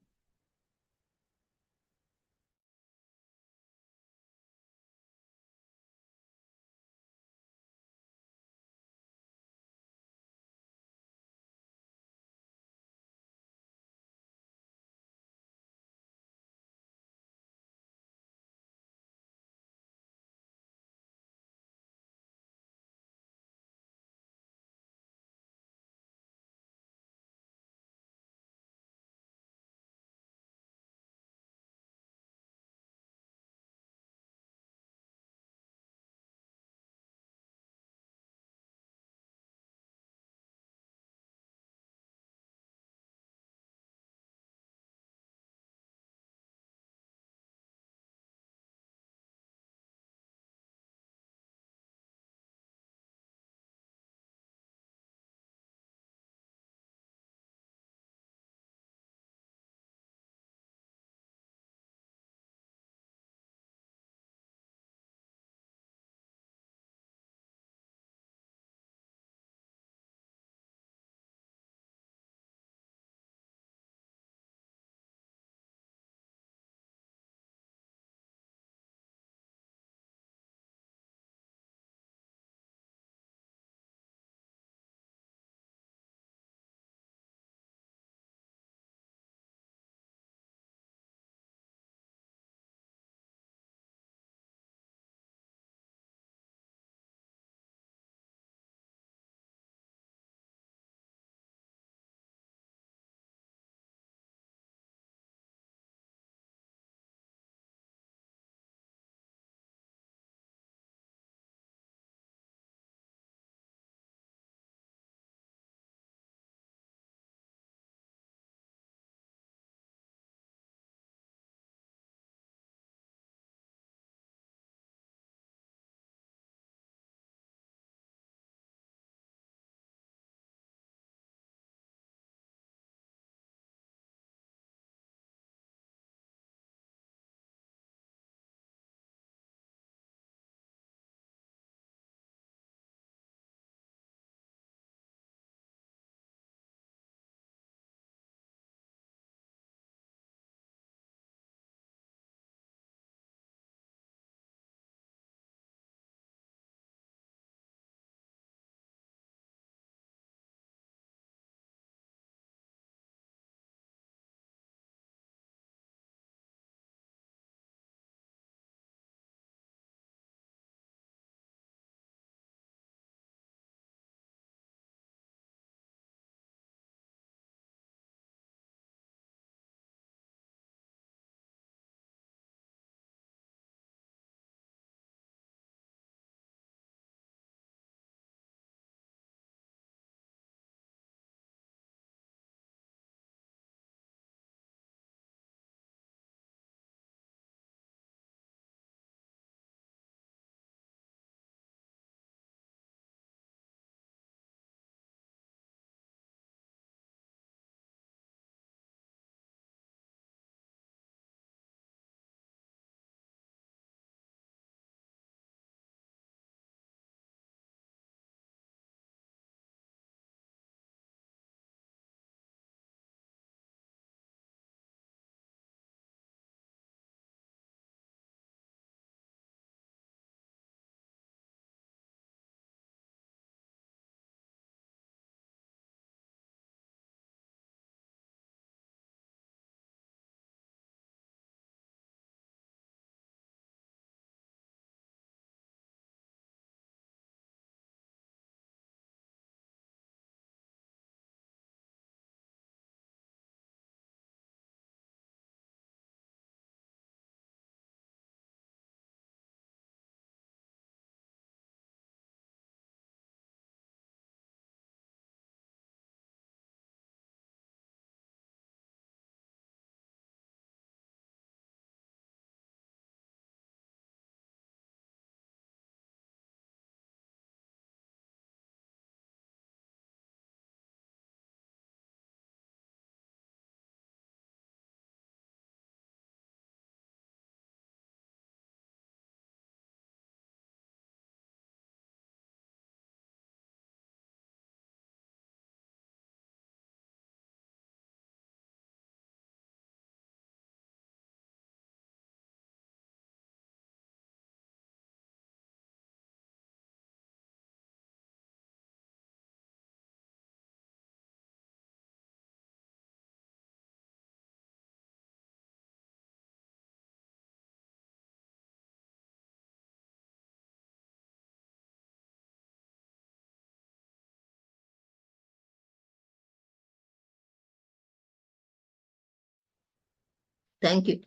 Thank you.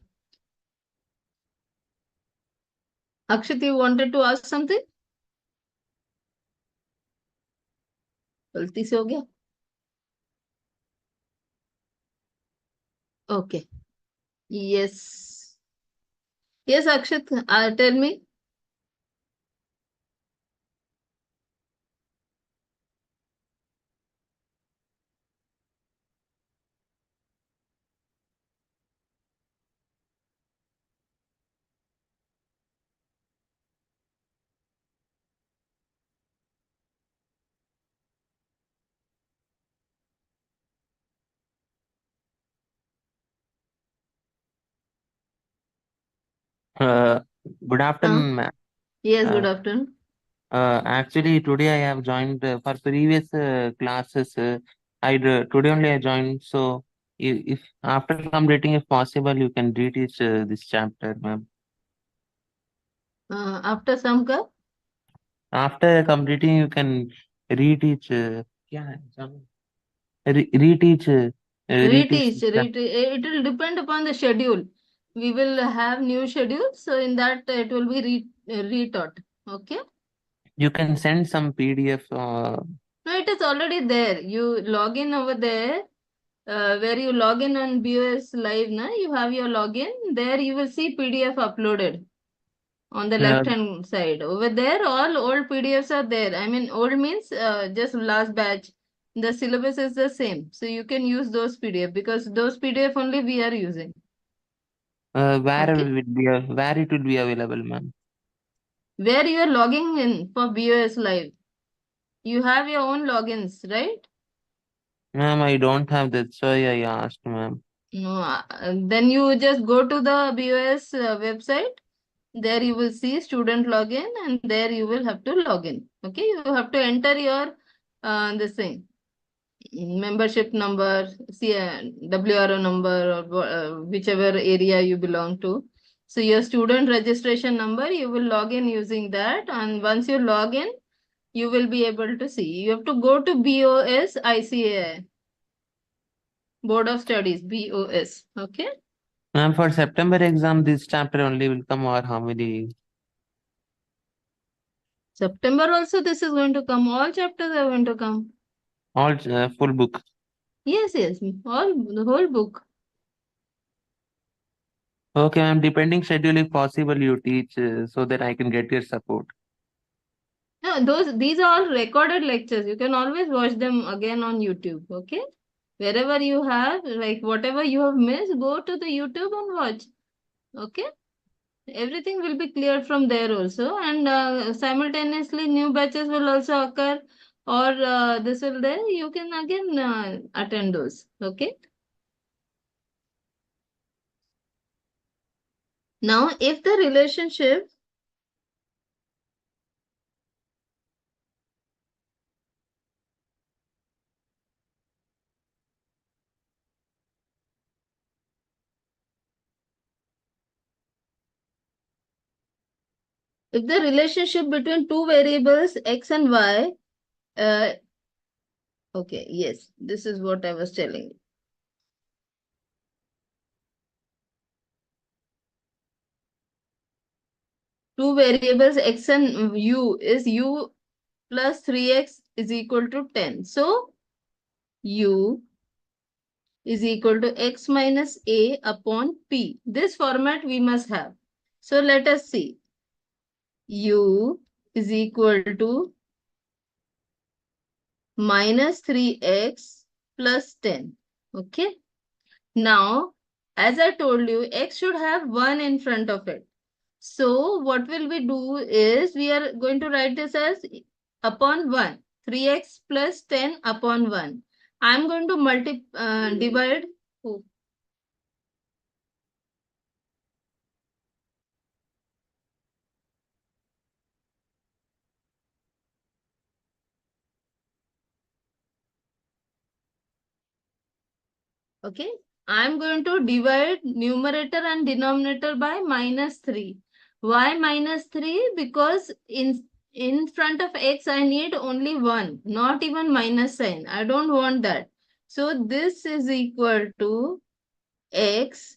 Akshit, you wanted to ask something? गलती से हो गया. Okay. Yes. Yes, Akshit, tell me. Uh, Good Huh? afternoon, ma'am. Yes, good Uh, afternoon. Actually, today I have joined for previous classes. Today only I joined. So, if after completing, if possible, you can reteach this chapter, ma'am. After some ka? After completing, you can reteach. Reteach. Reteach Reteach, this chapter. it will depend upon the schedule. We will have new schedule, so in that it will be retaught. Okay. You can send some PDF. No, it is already there. You log in over there. Where you log in on BOS Live, na, you have your login. There you will see PDF uploaded on the Uh, left hand side. Over there, all old PDFs are there. I mean, old means just last batch. The syllabus is the same. So you can use those PDF because those PDF only we are using. Okay. where it will be available, ma'am. Where you are logging in for BOS Live. You have your own logins, right? Ma'am, I don't have that, so I asked, ma'am. No, then you just go to the BOS website. There you will see student login and there you will have to log in. Okay, you have to enter your this thing, membership number, WRO number, or whichever area you belong to. So your student registration number, you will log in using that, and once you log in, you will be able to see. You have to go to BOS ICAI, Board of Studies, BOS. Okay. Ma'am, for September exam, this chapter only will come or how many? September also this is going to come. All chapters are going to come. All full book. Yes, yes, all the whole book. Okay, ma'am. Depending schedule, if possible, you teach so that I can get your support. No, these are all recorded lectures. You can always watch them again on YouTube. Okay. Wherever you have, like whatever you have missed, go to the YouTube and watch. Okay. Everything will be cleared from there also. And simultaneously, new batches will also occur, or this will there. You can again attend those. Okay. Now, if the relationship if the relationship between two variables x and y, uh, okay, yes, this is what I was telling you. Two variables x and u is u plus 3x is equal to 10. So, u is equal to x minus a upon p. This format we must have. So, let us see. U is equal to minus 3x plus 10. Okay. Now, as I told you, x should have 1 in front of it. So, what will we do is we are going to write this as upon 1. 3x plus 10 upon 1. I am going to divide. Oh, okay. I am going to divide numerator and denominator by minus 3. Why minus 3? Because in front of x I need only 1, not even minus sign. I don't want that. So this is equal to x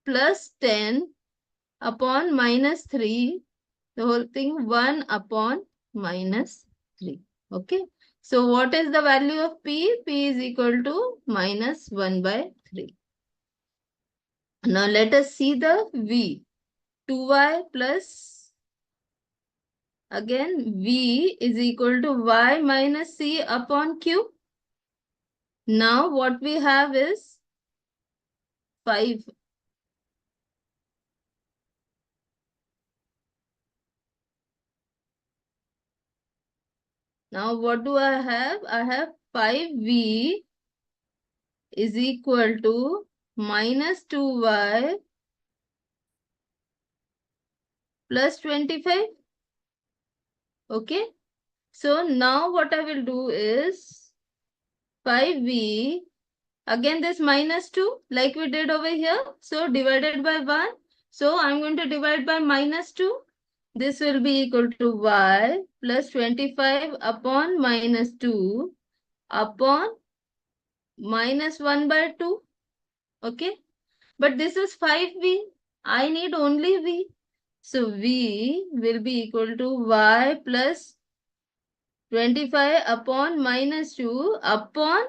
plus 10 upon minus 3. The whole thing 1 upon minus 3. Okay. So what is the value of P? P is equal to minus 1 by 3. Now let us see the V. 2y plus, again, V is equal to y minus C upon Q. Now what we have is 5. Now what do I have? I have 5V is equal to minus 2y plus 25. Okay. So now what I will do is 5V, again this minus 2 like we did over here. So divided by 1. So I'm going to divide by minus 2. This will be equal to y plus 25 upon minus 2 upon minus 1 by 2. Okay. But this is 5V. I need only V. So V will be equal to y plus 25 upon minus 2 upon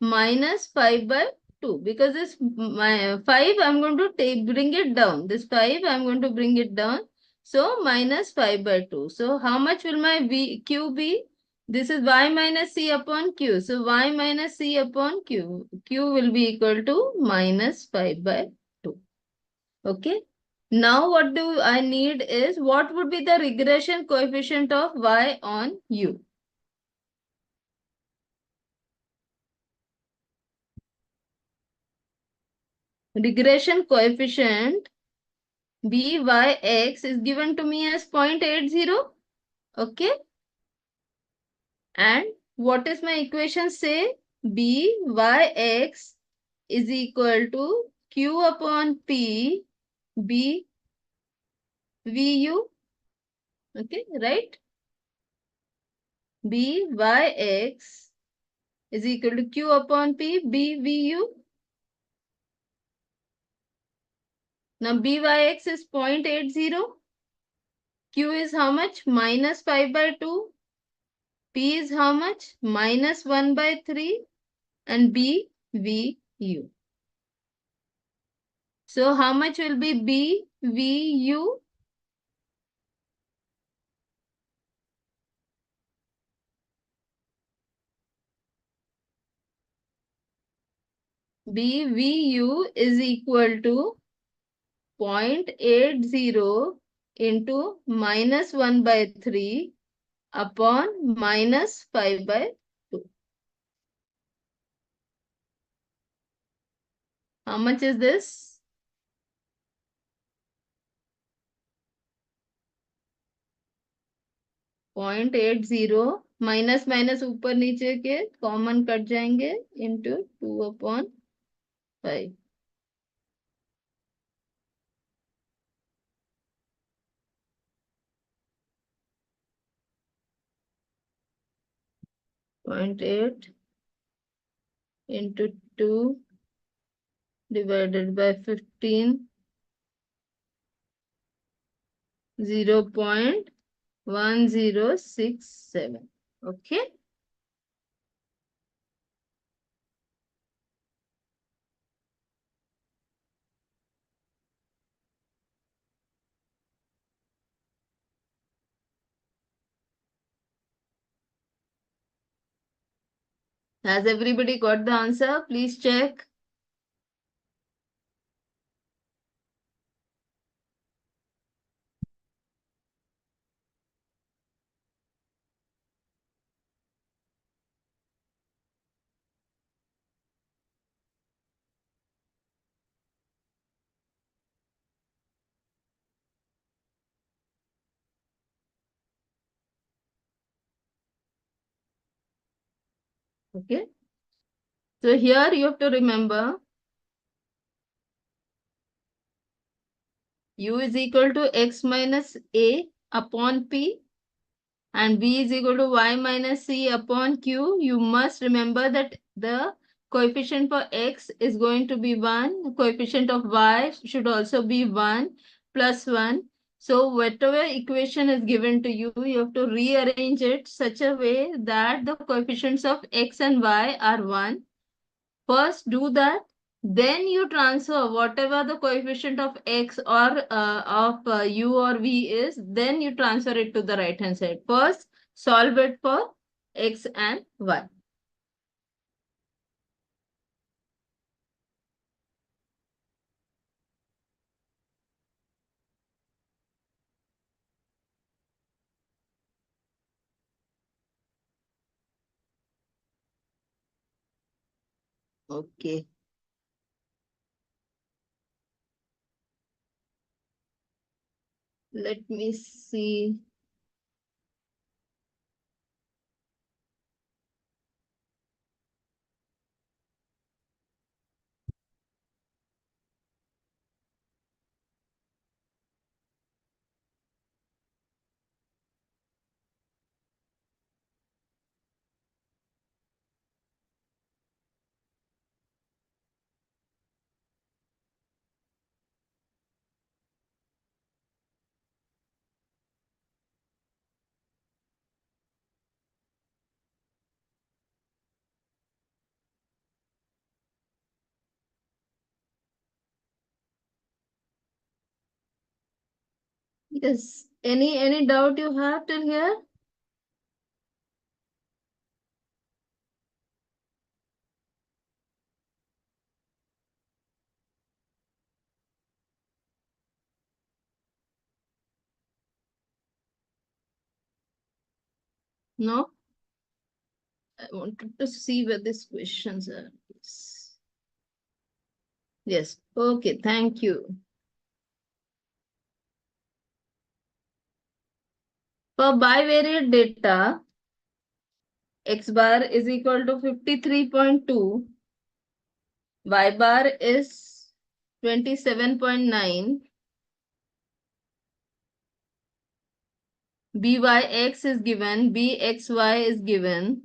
minus 5 by 2. Because this 5, I'm going to bring it down. This 5, I'm going to bring it down. So minus 5 by 2. So how much will my Q be? This is y minus C upon Q. So y minus C upon Q. Q will be equal to minus 5 by 2. Okay. Now what do I need is, what would be the regression coefficient of y on U? Regression coefficient Byx is given to me as 0.80. Okay. And what is my equation say? Byx is equal to Q upon P B VU. Okay, right? Byx is equal to Q upon P B VU. Now Byx is 0.80. Q is how much? Minus 5 by 2. P is how much? Minus 1 by 3. And B, V, U. So how much will be B, V, U? B, V, U is equal to 0.80 into minus 1 by 3 upon minus 5 by 2. How much is this? .80 minus minus ऊपर नीचे के common cut जाएंगे into 2 upon 5. .8 into 2 divided by 15, 0.1067. Okay. Has everybody got the answer? Please check. Okay. So here you have to remember U is equal to X minus A upon P and B is equal to Y minus C upon Q. You must remember that the coefficient for x is going to be 1. Coefficient of y should also be 1 plus 1. So whatever equation is given to you, you have to rearrange it such a way that the coefficients of x and y are 1. First do that. Then you transfer whatever the coefficient of x or of u or v is, then you transfer it to the right hand side. First, solve it for x and y. Okay. Let me see. Yes. Any doubt you have till here? No? I wanted to see where these questions are. Yes. Yes. Okay. Thank you. For bivariate data, x bar is equal to 53.2. Y bar is 27.9. Byx is given. Bxy is given.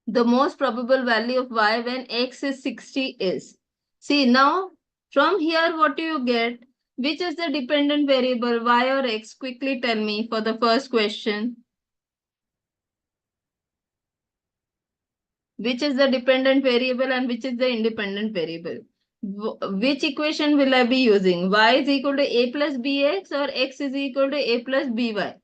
The most probable value of y when x is 60 is. See, now from here what do you get? Which is the dependent variable, y or x? Quickly tell me for the first question. Which is the dependent variable and which is the independent variable? Which equation will I be using? Y is equal to a plus bx or x is equal to a plus by?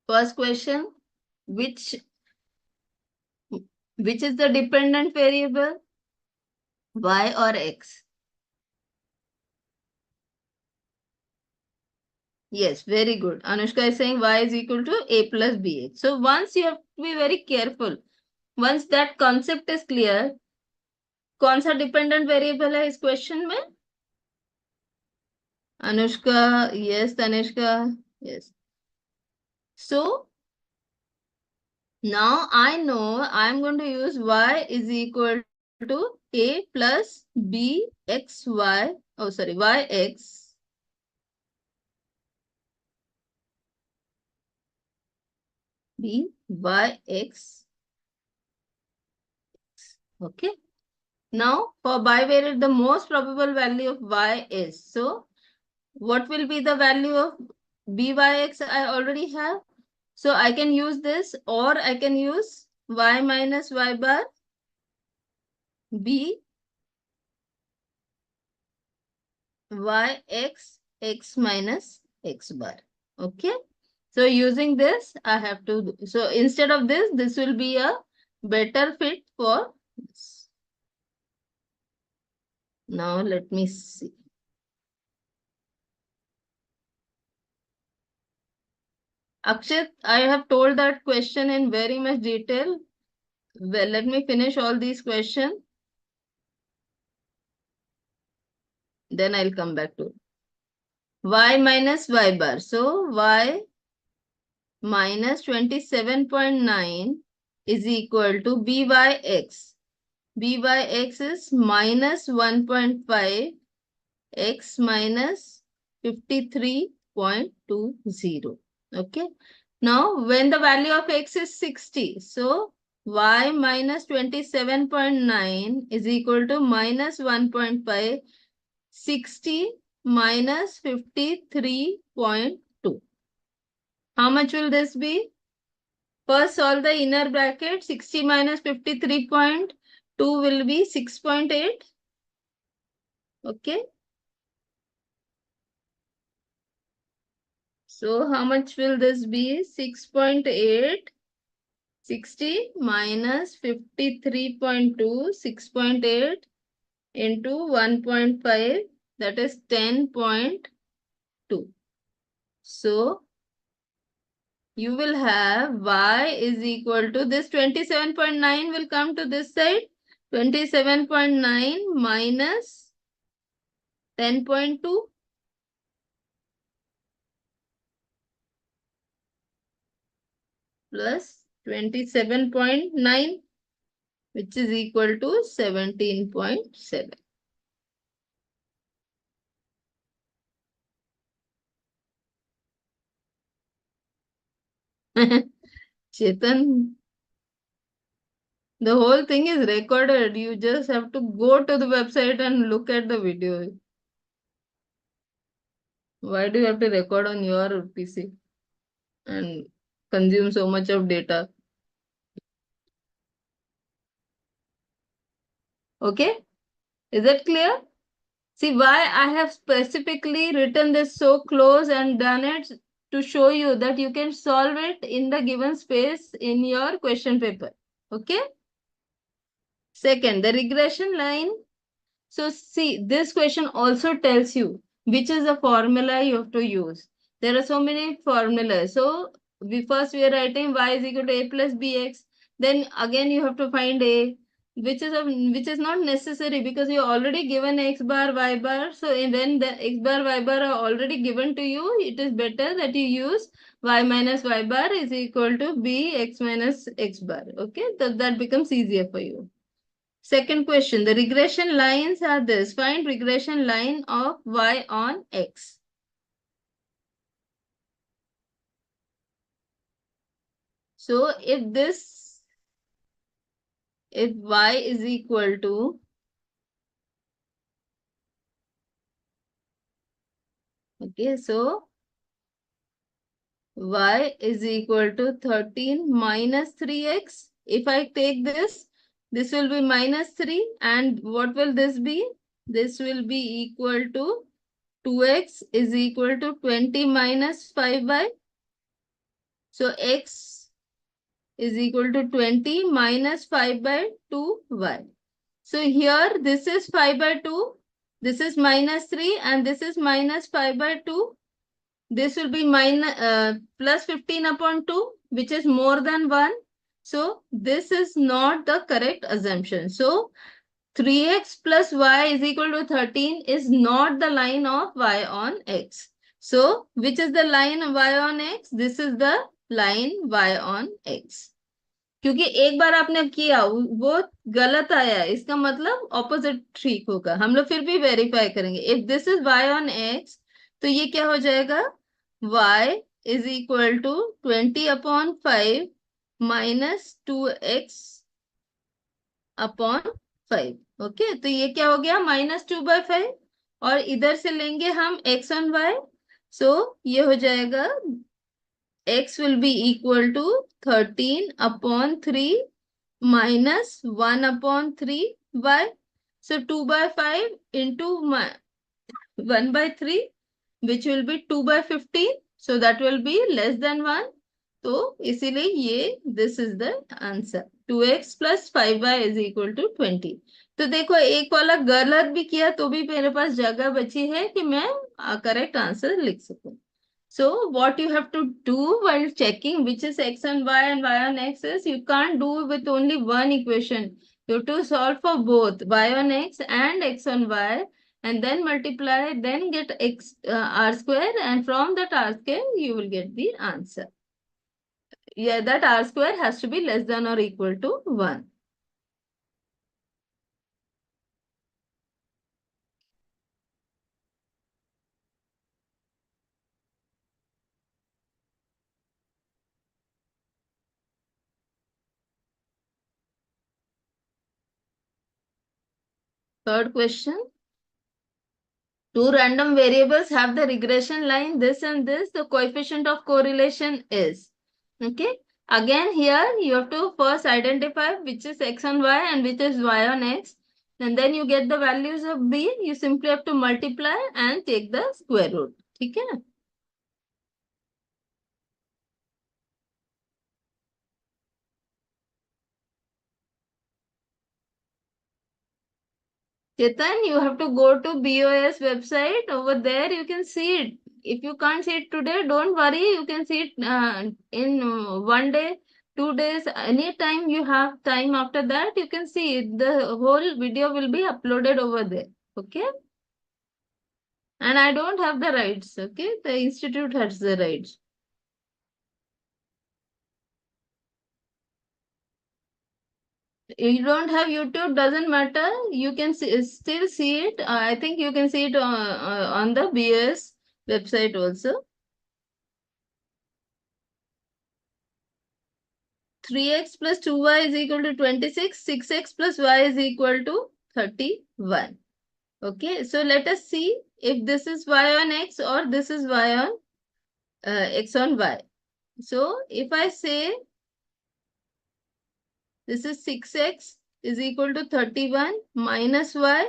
First question, which is the dependent variable, y or x? Yes, very good. Anushka is saying y is equal to a plus bh. So once you have to be very careful. Once that concept is clear, कौन सा dependent variable है इस question में? Anushka, yes, Tanishka, yes. So now I know I'm going to use y is equal to a plus bxy. Oh, sorry, yx. Byx. Okay. Now for bivariate, the most probable value of y is. So what will be the value of byx? I already have. So I can use this or I can use y minus y bar b yx x minus x bar. Okay. So using this, I have to do. So instead of this will be a better fit for this. Now let me see. Akshat, I have told that question in very much detail. Well, let me finish all these questions. Then I'll come back to it. Y minus y bar. So y minus 27.9 is equal to b by x. b by x is minus 1.5 x minus 53.20. Okay. Now, when the value of x is 60, so y minus 27.9 is equal to minus 1.5, 60 minus 53.2. How much will this be? First, solve the inner bracket. 60 minus 53.2 will be 6.8. Okay. So, how much will this be? 6.8. 60 minus 53.2, 6.8 into 1.5, that is 10.2. So, you will have y is equal to this 27.9 will come to this side. 27.9 minus 10.2 plus 27.9, which is equal to 17.7. Chetan, the whole thing is recorded. You just have to go to the website and look at the video. Why do you have to record on your PC and consume so much of data? Okay? Is that clear? See why I have specifically written this so close and done it to show you that you can solve it in the given space in your question paper. Okay? Second, the regression line. So see, this question also tells you which is the formula you have to use. There are so many formulas. So we are writing y is equal to a plus bx. Then again you have to find a, which is not necessary because you already given x bar, y bar. So when the x bar, y bar are already given to you, it is better that you use y minus y bar is equal to b x minus x bar. Okay, that becomes easier for you. Second question, the regression lines are this. Find regression line of y on x. So if y is equal to, okay, so y is equal to 13 minus 3x. If I take this will be minus 3. And what will this be? This will be equal to 2x is equal to 20 minus 5y. So x is equal to 20 minus 5 by 2y. So here this is 5 by 2, this is minus 3 and this is minus 5 by 2. This will be plus 15 upon 2, which is more than 1. So this is not the correct assumption. So 3x plus y is equal to 13 is not the line of y on x. So which is the line of y on x? This is the line y on x. क्योंकि एक बार आपने किया वो गलत आया, इसका मतलब opposite ठीक होगा. हम लोग फिर भी वेरीफाई करेंगे. If this is y on x, तो ये क्या हो जाएगा? y is equal to 20 upon 5 minus 2x upon 5. Okay, तो ये क्या हो गया? माइनस 2/5. और इधर से लेंगे हम x ऑन y. सो ये हो जाएगा x will be equal to 13 upon 3 minus 1 upon 3y. So 2/5 into 1/3, which will be 2/15. So that will be less than 1. तो इसीलिए ये this is the answer. 2x plus 5y is equal to 20. तो देखो एक वाला गलत भी किया तो भी मेरे पास जगह बची है कि मैं करेक्ट आंसर लिख सकूं. So what you have to do while checking which is x on y and y on x is you can't do with only one equation. You have to solve for both y on x and x on y and then multiply, then get x r square, and from that r square you will get the answer. yeah, that r square has to be less than or equal to 1. Third question. Two random variables have the regression line this and this. The coefficient of correlation is. Okay. Again, here you have to first identify which is x on y and which is y on x. And then you get the values of b. You simply have to multiply and take the square root. Okay. Chetan, you have to go to BOS website. Over there, you can see it. If you can't see it today, don't worry. You can see it in 1 day, 2 days. Anytime you have time after that, you can see it. The whole video will be uploaded over there. Okay. And I don't have the rights. Okay. The institute has the rights. You don't have YouTube, doesn't matter. You can still see it. I think you can see it on the BS website also. 3x plus 2y is equal to 26. 6x plus y is equal to 31. Okay, so let us see if this is y on x or this is y on x on y. So if I say this is 6x is equal to 31 minus y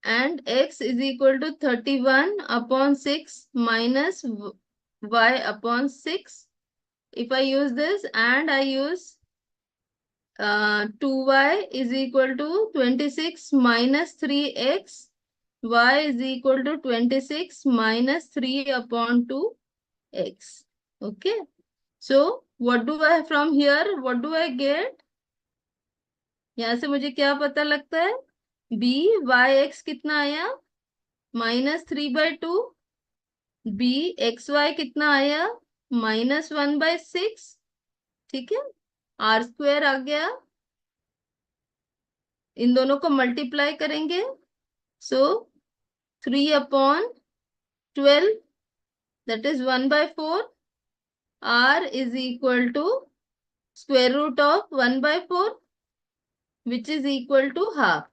and x is equal to 31 upon 6 minus y upon 6. If I use this and I use 2y is equal to 26 minus 3x, y is equal to 26 minus 3 upon 2x. Okay. So what do I from here? What do I get? यहाँ से मुझे क्या पता लगता है? b y x कितना आया? -3/2. b x y कितना आया? -1/6. ठीक है. r स्क्वायर आ गया. इन दोनों को मल्टीप्लाई करेंगे. सो 3/12 that is 1/4. r is equal to square root of 1/4 which is equal to half.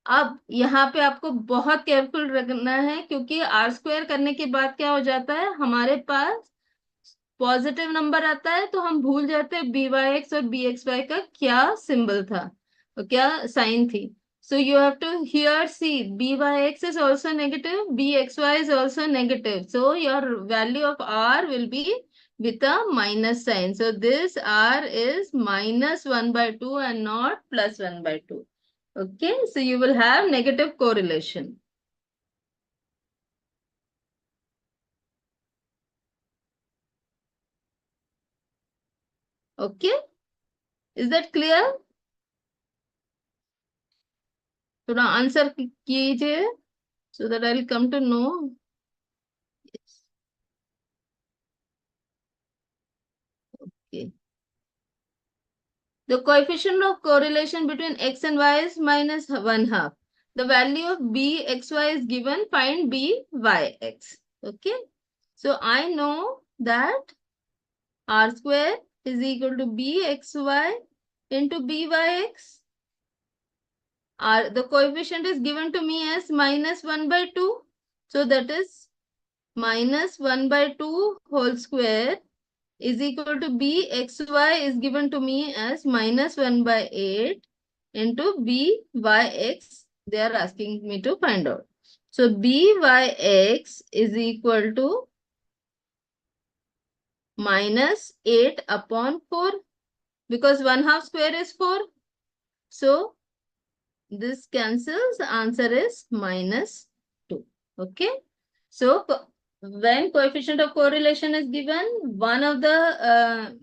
अब यहाँ पे आपको बहुत केयरफुल रखना है क्योंकि r स्क्वायर करने के बाद क्या हो जाता है, हमारे पास पॉजिटिव नंबर आता है तो हम भूल जाते हैं बी वाई एक्स और बी एक्स वाई का क्या सिंबल था, क्या साइन थी. So you have to here see byx is also negative, bxy is also negative. So your value of r will be with a minus sign. So this r is -1/2 and not +1/2. Okay, so you will have negative correlation. Okay, is that clear? थोड़ा answer कीजिए so that I will come to know. Yes. Okay. The coefficient of correlation between x and y is -1/2. The value of bxy is given. Find byx. Okay. So I know that r square is equal to bxy into byx. The coefficient is given to me as -1/2. So that is -1/2 whole square is equal to bxy is given to me as -1/8 into byx. They are asking me to find out. So byx is equal to -8/4 because 1/2 square is 4. So this cancels. Answer is -2. Okay. So when coefficient of correlation is given, one of the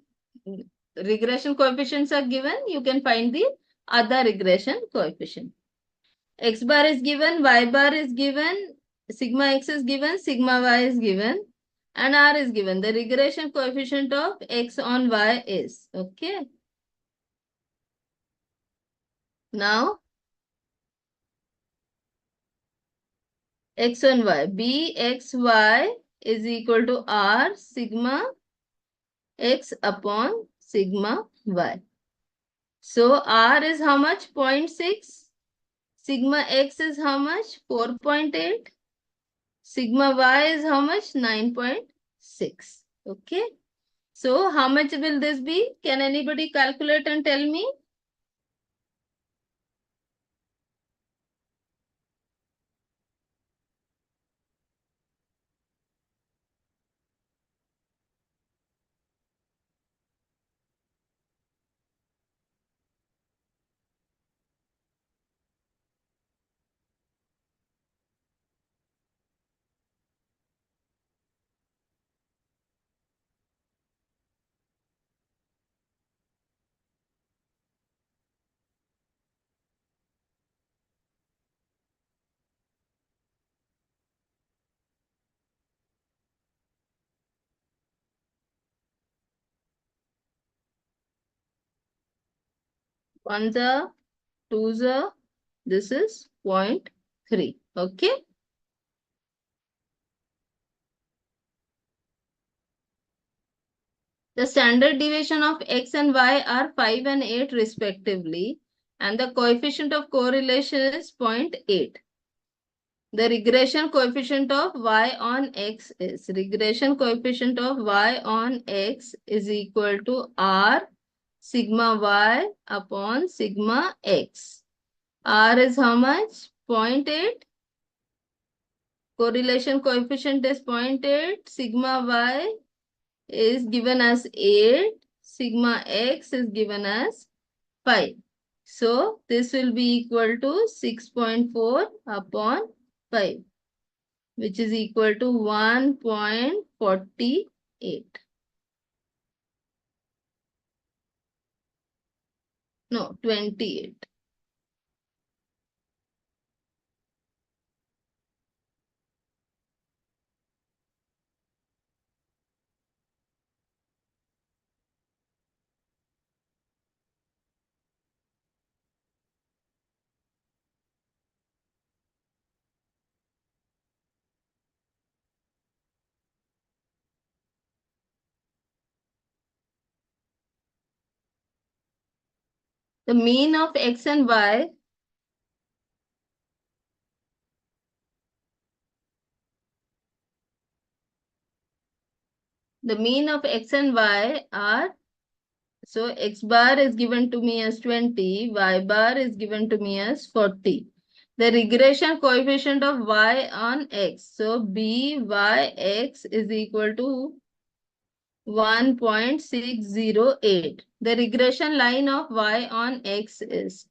regression coefficients are given, you can find the other regression coefficient. X bar is given, y bar is given, sigma x is given, sigma y is given. and R is given. The regression coefficient of X on Y is. Okay. Now, X on Y. BXY is equal to R sigma X upon sigma Y. So, R is how much? 0.6. Sigma X is how much? 4.8. Sigma Y is how much? 9.6. Okay. So, how much will this be? Can anybody calculate and tell me? Ones are, twos are, this is 0.3. Okay. The standard deviation of X and Y are 5 and 8 respectively, and the coefficient of correlation is 0.8. The regression coefficient of Y on X is, regression coefficient of Y on X is equal to R sigma Y upon sigma X. R is how much? 0.8. Correlation coefficient is 0.8. Sigma Y is given as 8. Sigma X is given as 5. So, this will be equal to 6.4 upon 5, which is equal to 1.48. No, 28. The mean of X and Y are, so X bar is given to me as 20, Y bar is given to me as 40. The regression coefficient of Y on X, so BYX is equal to 1.608. The regression line of Y on X is.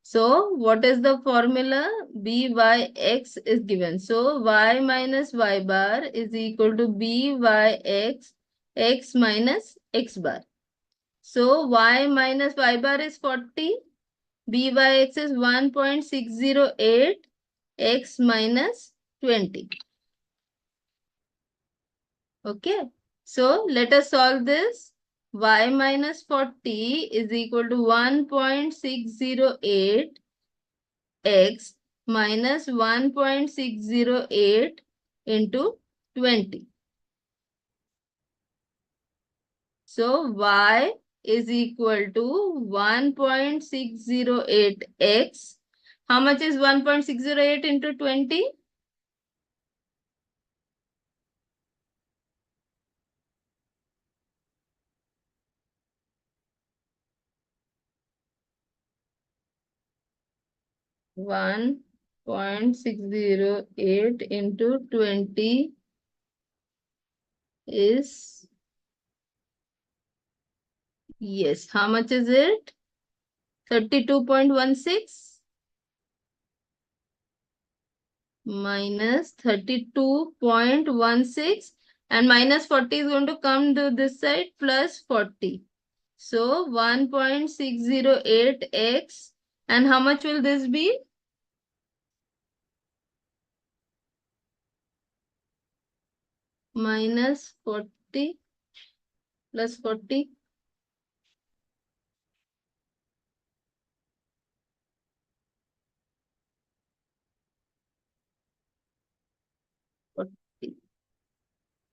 So, what is the formula? BYX is given. So, Y minus Y bar is equal to BYX, X minus X bar. So, Y minus Y bar is 40. BYX is 1.608. X minus 20. Okay. So, let us solve this. Y minus 40 is equal to 1.608 X minus 1.608 into 20. So, Y is equal to 1.608 X. How much is 1.608 into 20? 1.608 into 20 is, yes, how much is it? 32.16 minus 32.16, and minus 40 is going to come to this side, plus 40. So 1.608 X, and how much will this be? minus 40 plus 40.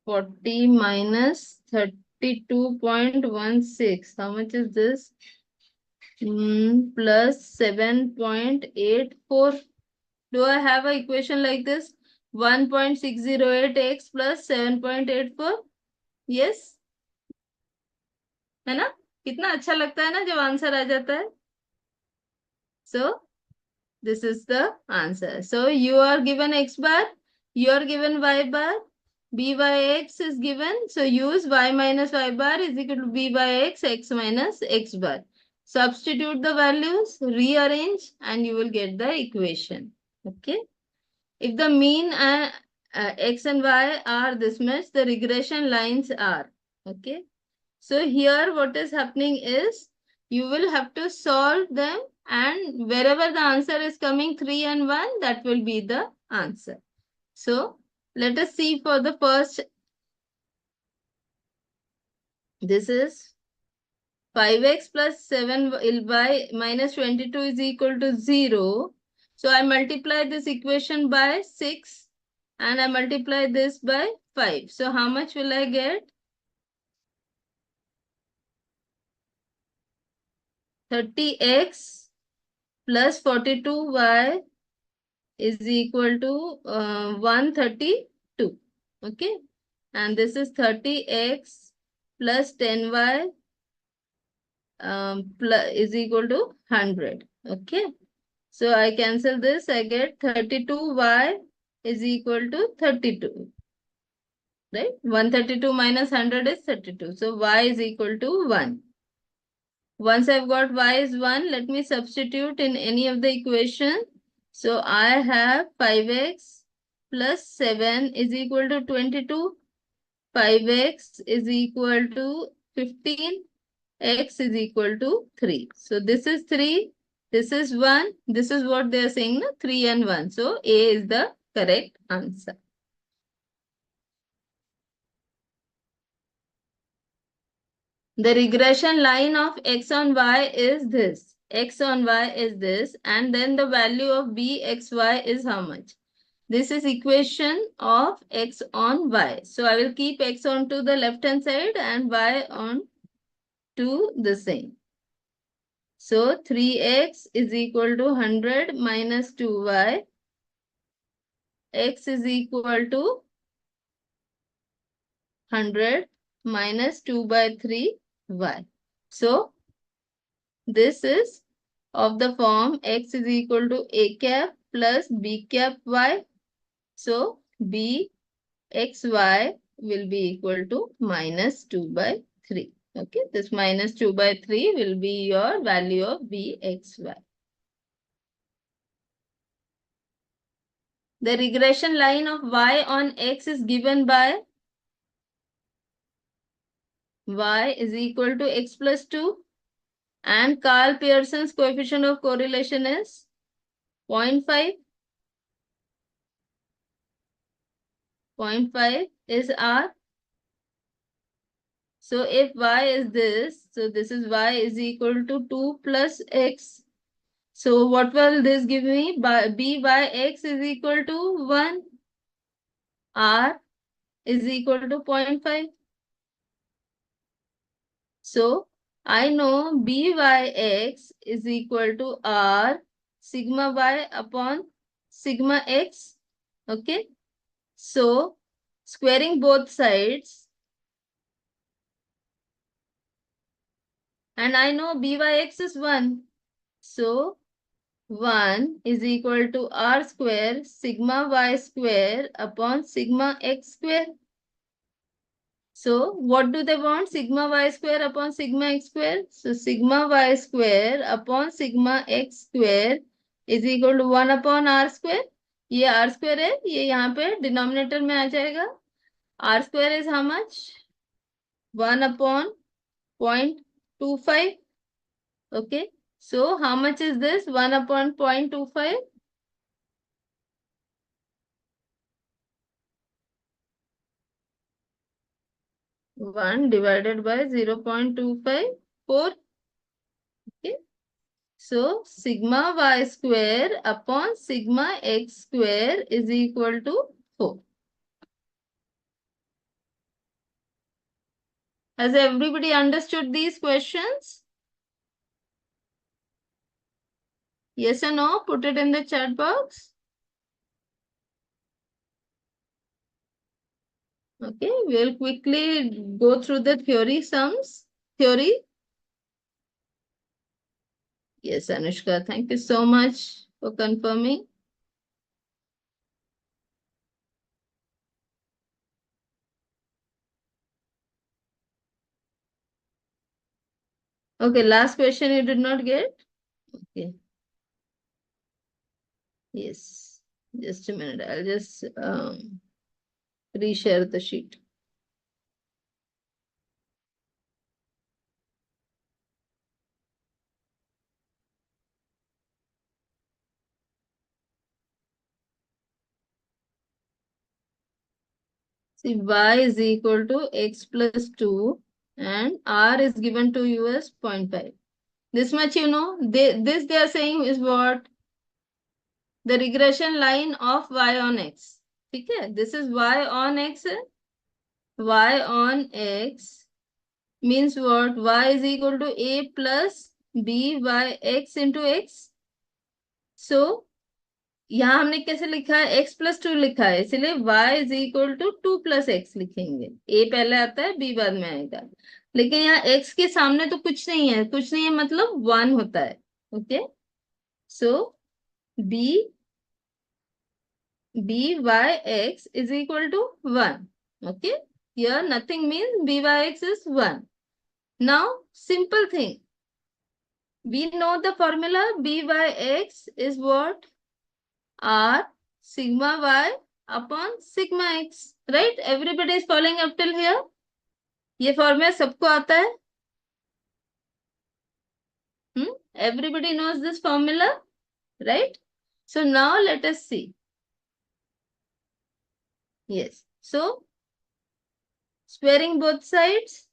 Forty minus 32.16. How much is this? Plus 7.84. Do I have an equation like this? 1.608x plus 7.84. Yes? है ना? कितना अच्छा लगता है ना जब answer आ जाता है? So, this is the answer. So, you are given x bar, you are given y bar, b by x is given. So, use y minus y bar is equal to b by x, x minus x bar. Substitute the values, rearrange, and you will get the equation. Okay. If the mean x and y are this much, the regression lines are. Okay. So here what is happening is you will have to solve them, and wherever the answer is coming 3 and 1, that will be the answer. So let us see for the first. This is 5x plus 7y minus 22 is equal to 0. So I multiply this equation by 6 and I multiply this by 5. So how much will I get? 30x plus 42y is equal to 132. Okay. And this is 30x plus 10y is equal to 100. Okay. So I cancel this. I get 32y is equal to 32. Right. 132 minus 100 is 32. So y is equal to 1. Once I've got y is 1, let me substitute in any of the equation. So I have 5x plus 7 is equal to 22. 5x is equal to 15. X is equal to 3. So this is 3. This is 1. This is what they are saying, no? 3 and 1. So A is the correct answer. The regression line of x on y is this. X on y is this. And then the value of b x y is how much? This is equation of x on y. So I will keep x on to the left hand side and y on to the same. So 3x is equal to 100 minus 2y. X is equal to 100 minus 2 by 3y. So this is of the form x is equal to a cap plus b cap y. So b x y will be equal to minus 2 by 3. Okay, this minus 2 by 3 will be your value of b x y. The regression line of y on x is given by y is equal to x plus 2, and Carl Pearson's coefficient of correlation is 0.5. 0.5 is R. So if y is this, so this is y is equal to 2 plus x. So what will this give me? B by x is equal to 1. R is equal to 0.5. So I know b by x is equal to R sigma y upon sigma x. Okay. So squaring both sides, and I know b by x is 1. So 1 is equal to R square sigma y square upon sigma x square. So what do they want? Sigma y square upon sigma x square. So sigma y square upon sigma x square is equal to 1 upon R square. ये R square है, ये यहाँ पे denominator में आ जाएगा. R square is how much? 1 upon 0.25. Okay. So how much is this? 1 upon 0.25. 1 divided by 0.254. Okay. So sigma y square upon sigma x square is equal to 4. Has everybody understood these questions? Yes or no? Put it in the chat box. Okay, we'll quickly go through the theory sums. Theory. Yes, Anushka, thank you so much for confirming. Okay, last question you did not get? Okay. Yes, just a minute. I'll just reshare the sheet. See, y is equal to x plus 2 and r is given to you as 0.5. This much you know. This they are saying is what? The regression line of y on x. Okay, this is y on x. Y on x means what? Y is equal to a plus b by x into x. So यहाँ हमने कैसे लिखा है? x plus 2 लिखा है, इसलिए y is equal to 2 plus x लिखेंगे. a पहले आता है, b बाद में आएगा. लेकिन यहाँ x के सामने तो कुछ नहीं है. कुछ नहीं है मतलब 1 होता है. Okay, so b by x is equal to 1. Okay, here nothing means b by x is 1. Now simple thing, we know the formula. B by x is what? R sigma y upon sigma x. Right? Everybody is following up till here. ये formula सबको आता है. Everybody knows this formula, right? So now let us see. Yes. So squaring both sides.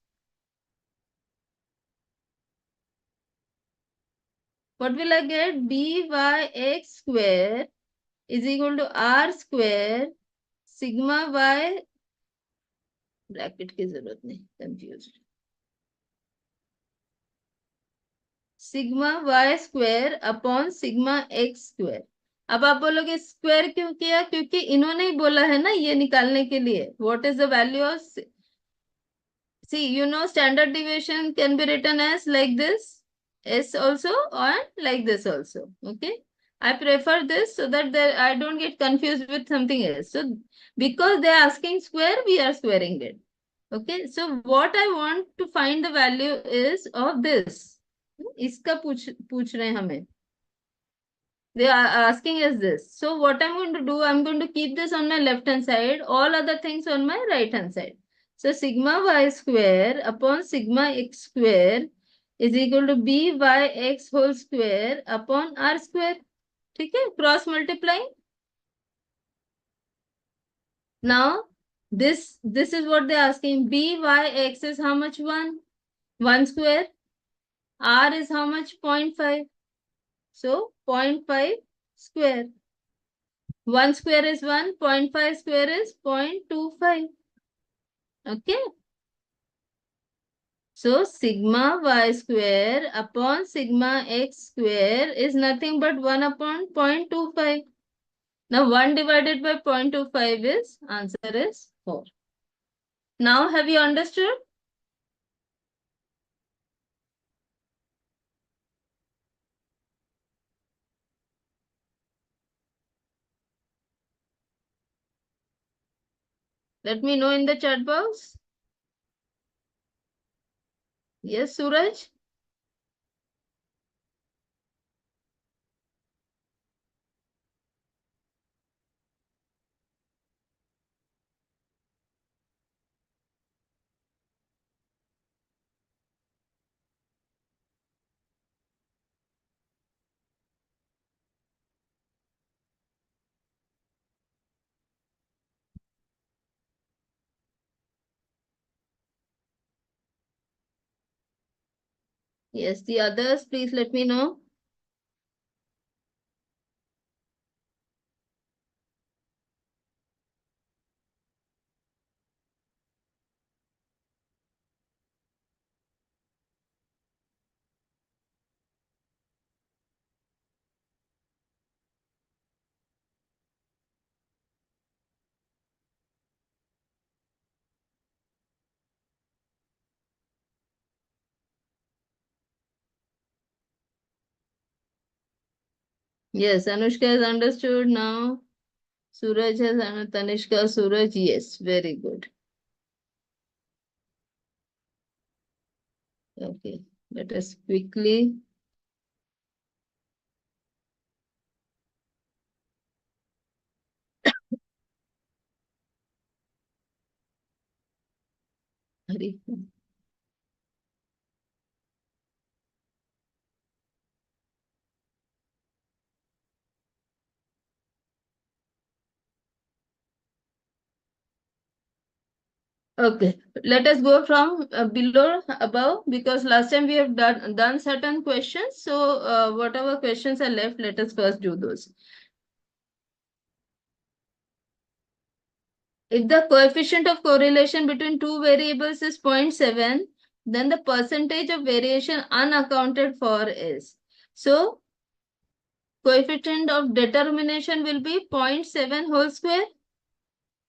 What will I get? B by x square is equal to r square sigma y. Bracket की जरूरत नहीं, confuse. Sigma y square upon sigma x square. अब आप बोलोगे square क्यों किया? क्योंकि इन्होंने ही बोला है ना ये निकालने के लिए. What is the value of, see, you know, standard deviation can be written as like this, s also, or like this also. Okay, I prefer this so that I don't get confused with something else. So because they are asking square, we are squaring it. Okay, so what I want to find the value is of this. इसका पूछ रहे हैं हमें. They are asking us this. So what I'm going to do, I'm going to keep this on my left hand side, all other things on my right hand side. So sigma y square upon sigma x square is equal to b by x whole square upon r square. ठीक है, cross multiplying. Now this is what they're asking. B by x is how much? 1 square. R is how much? 0.5. So 0.5 square. 1 square is 1, 0.5 square is 0.25. Okay. So sigma y square upon sigma x square is nothing but 1 upon 0.25. Now 1 divided by 0.25 is, answer is 4. Now have you understood? Let me know in the chat box. Yes, Suraj? Yes, the others, please let me know. Yes, Anushka has understood now. Suraj has understood. Tanishka, Suraj, yes, very good. Okay, let us quickly. Hurry. Okay, let us go from below above, because last time we have done certain questions. So whatever questions are left, let us first do those. If the coefficient of correlation between two variables is 0.7, then the percentage of variation unaccounted for is. So coefficient of determination will be 0.7 whole square,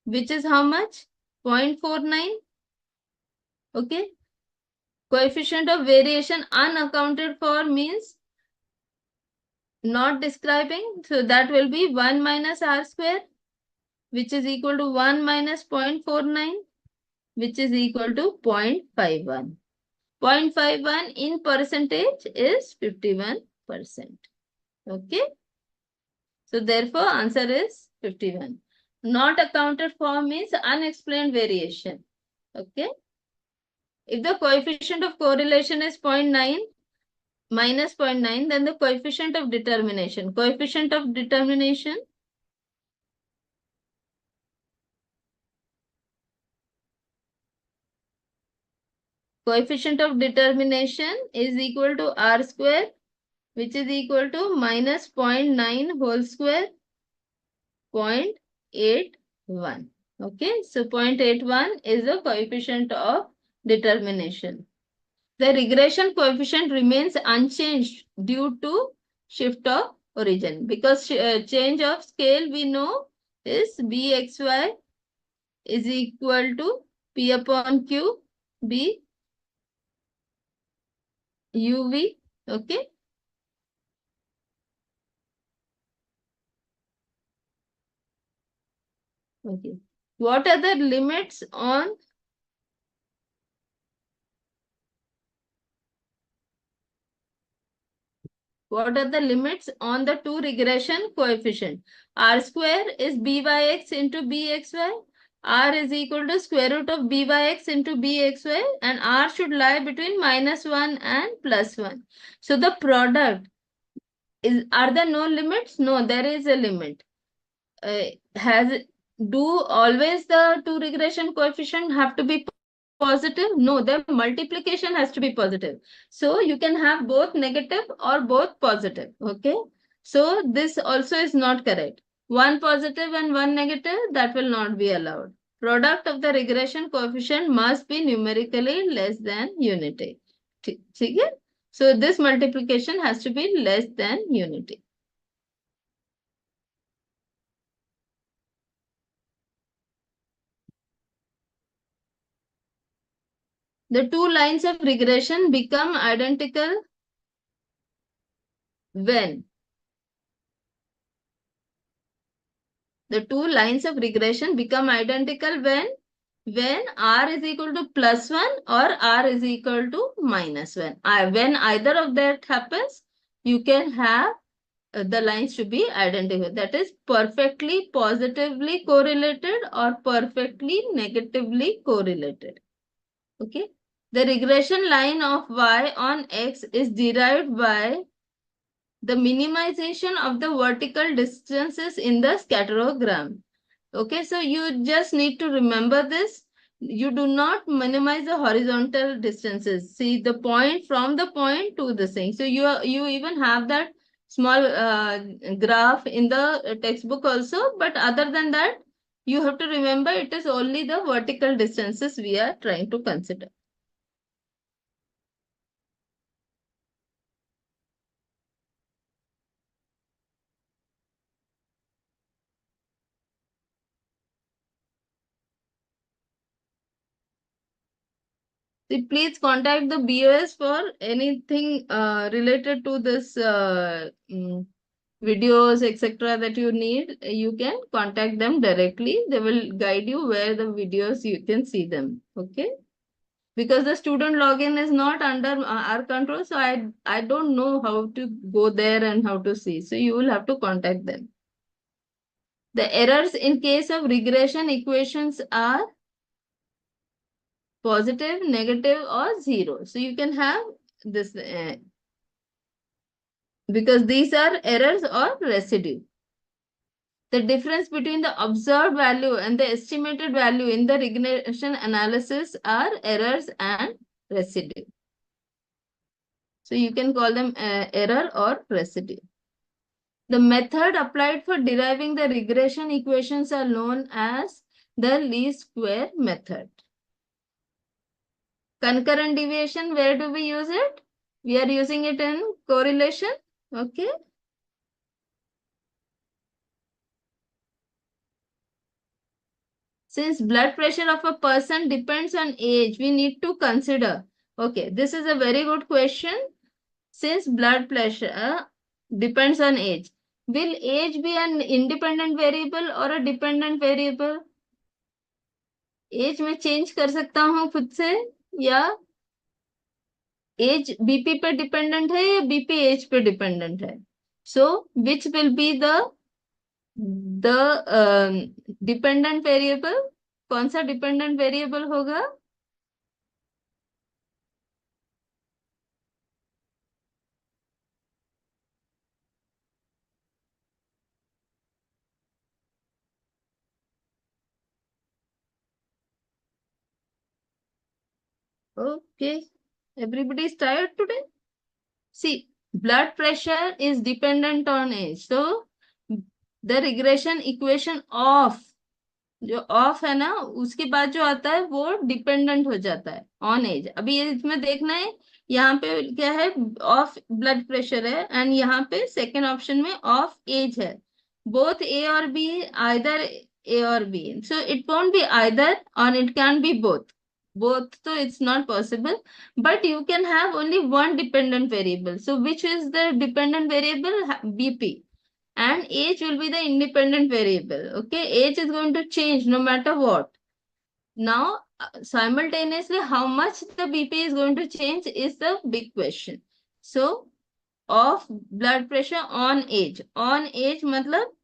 which is how much? 0.49. Okay. Coefficient of variation unaccounted for means not describing. So that will be 1 minus r square, which is equal to 1 minus 0.49, which is equal to 0.51. 0.51 in percentage is 51%. Okay. So therefore answer is 51. Not accounted for means unexplained variation. Okay. If the coefficient of correlation is 0.9 minus 0.9, then the coefficient of determination. Coefficient of determination is equal to r square, which is equal to minus 0.9 whole square, 0.81. Okay, so 0.81 is the coefficient of determination. The regression coefficient remains unchanged due to shift of origin, because change of scale we know is bxy is equal to p upon q b uv. Okay. Okay. What are the limits on the two regression coefficient? R square is byx into bxy. R is equal to square root of byx into bxy, and R should lie between -1 and +1. So the product is, are there no limits? No, there is a limit. Do always the two regression coefficient have to be positive? No, the multiplication has to be positive. So you can have both negative or both positive. Okay. So this also is not correct. One positive and one negative, that will not be allowed. Product of the regression coefficient must be numerically less than unity. Okay? So this multiplication has to be less than unity. The two lines of regression become identical when the two lines of regression become identical when r is equal to +1 or r is equal to -1. When either of that happens, you can have the lines to be identical. That is perfectly positively correlated or perfectly negatively correlated. Okay. The regression line of y on x is derived by the minimization of the vertical distances in the scatterogram. Okay, so you just need to remember this. you do not minimize the horizontal distances. See the point from the point to the thing. So you even have that small graph in the textbook also, but other than that, you have to remember it is only the vertical distances we are trying to consider. Please contact the BOS for anything related to this videos, etc. that you need. You can contact them directly. They will guide you where the videos you can see them. Okay. Because the student login is not under our control, so I don't know how to go there and how to see. So you will have to contact them. The errors in case of regression equations are positive, negative, or zero. So you can have this because these are errors or residue. The difference between the observed value and the estimated value in the regression analysis are errors and residue. So you can call them error or residue. The method applied for deriving the regression equations are known as the least square method. Concurrent deviation, where do we use it? We are using it in correlation. Okay. Since blood pressure of a person depends on age, we need to consider. Okay, this is a very good question. Since blood pressure depends on age, will age be an independent variable or a dependent variable? Age में change कर सकता हूँ खुद से या as BP पे dependent है या बीपी एज पे डिपेंडेंट है so which will be the dependent variable कौन सा डिपेंडेंट वेरिएबल होगा okay everybody is tired today see blood pressure is dependent on age so the regression equation of जो of है ना उसके बाद जो आता है वो डिपेंडेंट हो जाता है ऑन एज अभी ये इसमें देखना है यहाँ पे क्या है ऑफ ब्लड प्रेशर है एंड यहाँ पे सेकेंड ऑप्शन में ऑफ एज है बोथ ए और बी आइदर ए और B so it won't be either और it can be both so it's not possible but you can have only one dependent variable so which is the dependent variable bp and age will be the independent variable okay age is going to change no matter what now simultaneously how much the bp is going to change is the big question so of blood pressure on age मतलब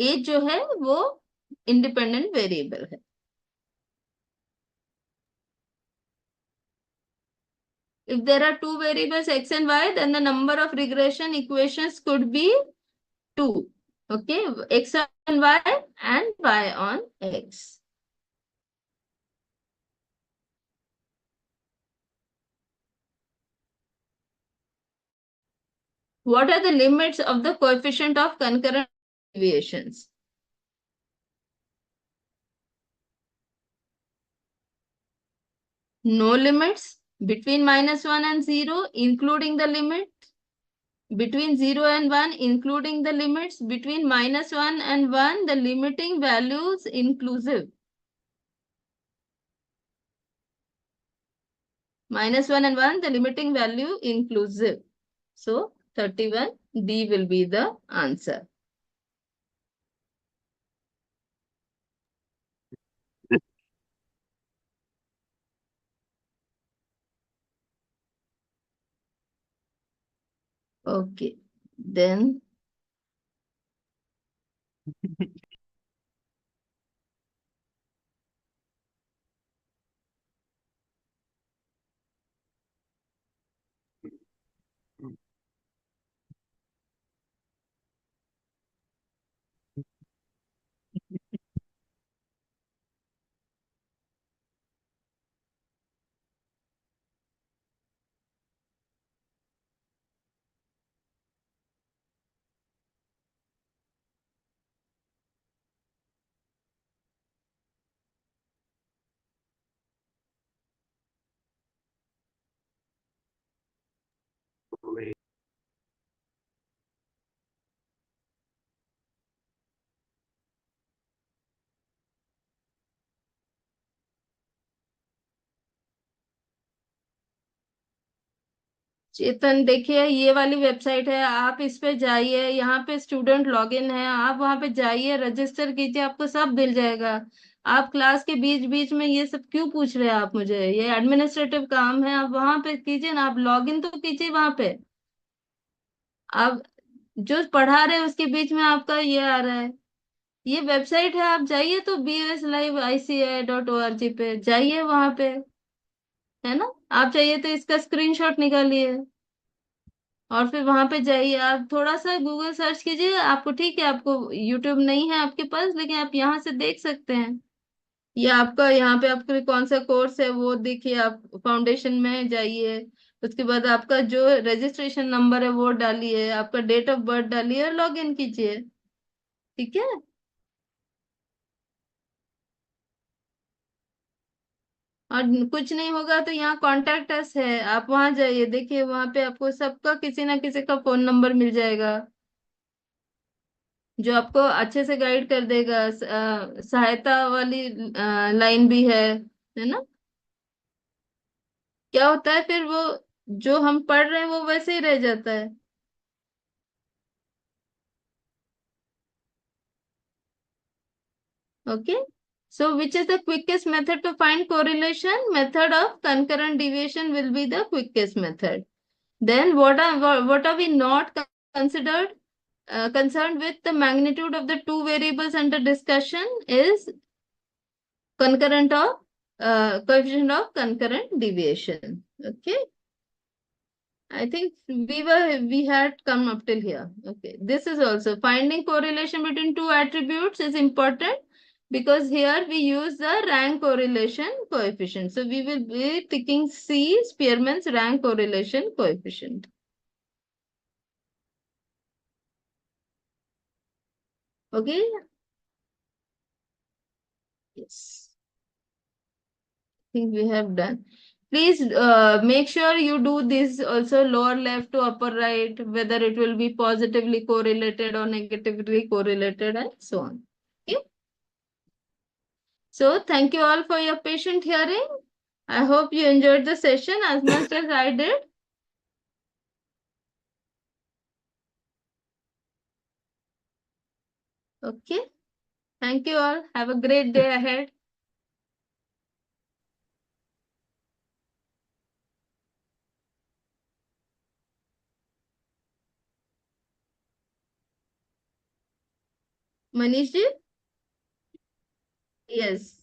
age जो है वो independent variable है if there are two variables x and y then the number of regression equations could be 2 okay x on y and y on x what are the limits of the coefficient of concurrent deviations no limits between -1 and 0 including the limit between 0 and 1 including the limits between -1 and 1 the limiting values inclusive -1 and 1 the limiting value inclusive so 31 D will be the answer okay then चेतन देखिए, ये वाली website है, आप इस पे जाइए, यहाँ पे स्टूडेंट लॉगिन है, आप वहां पे जाइए, रजिस्टर कीजिए, आपको सब मिल जाएगा। आप क्लास के बीच बीच में ये सब क्यों पूछ रहे हैं आप मुझे? ये एडमिनिस्ट्रेटिव काम है, आप वहां पे कीजिए ना, आप लॉगिन तो कीजिए वहां पे। आप जो पढ़ा रहे हैं उसके बीच में आपका ये आ रहा है। ये वेबसाइट है, आप जाइए तो bslive.ici.org पे जाइए, वहां पे है ना। आप चाहिए तो इसका स्क्रीनशॉट निकालिए और फिर वहां पे जाइए, आप थोड़ा सा गूगल सर्च कीजिए, आपको ठीक है, आपको यूट्यूब नहीं है आपके पास, लेकिन आप यहाँ से देख सकते हैं। ये आपका यहाँ पे आपके कौन सा कोर्स है वो देखिए, आप फाउंडेशन में जाइए, उसके बाद आपका जो रजिस्ट्रेशन नंबर है वो डालिए, आपका डेट ऑफ बर्थ डालिए और लॉग इन कीजिए। ठीक है। और कुछ नहीं होगा तो यहाँ कॉन्टेक्ट अस है, आप वहां जाइए, देखिए वहां पे आपको सबका किसी ना किसी का फोन नंबर मिल जाएगा, जो आपको अच्छे से गाइड कर देगा। सहायता वाली लाइन भी है ना। क्या होता है फिर वो जो हम पढ़ रहे हैं वो वैसे ही रह जाता है। Okay. So which is the quickest method to find correlation? Method of concurrent deviation will be the quickest method. Then what are we not considered concerned with? The magnitude of the two variables under discussion is concurrent of coefficient of concurrent deviation. Okay. I think we had come up till here. Okay. This is also finding correlation between two attributes is important because here we use the rank correlation coefficient. So we will be picking C, Spearman's rank correlation coefficient. Okay. Yes. I think we have done. Please make sure you do this also, lower left to upper right, whether it will be positively correlated or negatively correlated and so on. Okay. So thank you all for your patient hearing. I hope you enjoyed the session as much as I did. Okay. Thank you all. Have a great day ahead. Manish ji? Yes.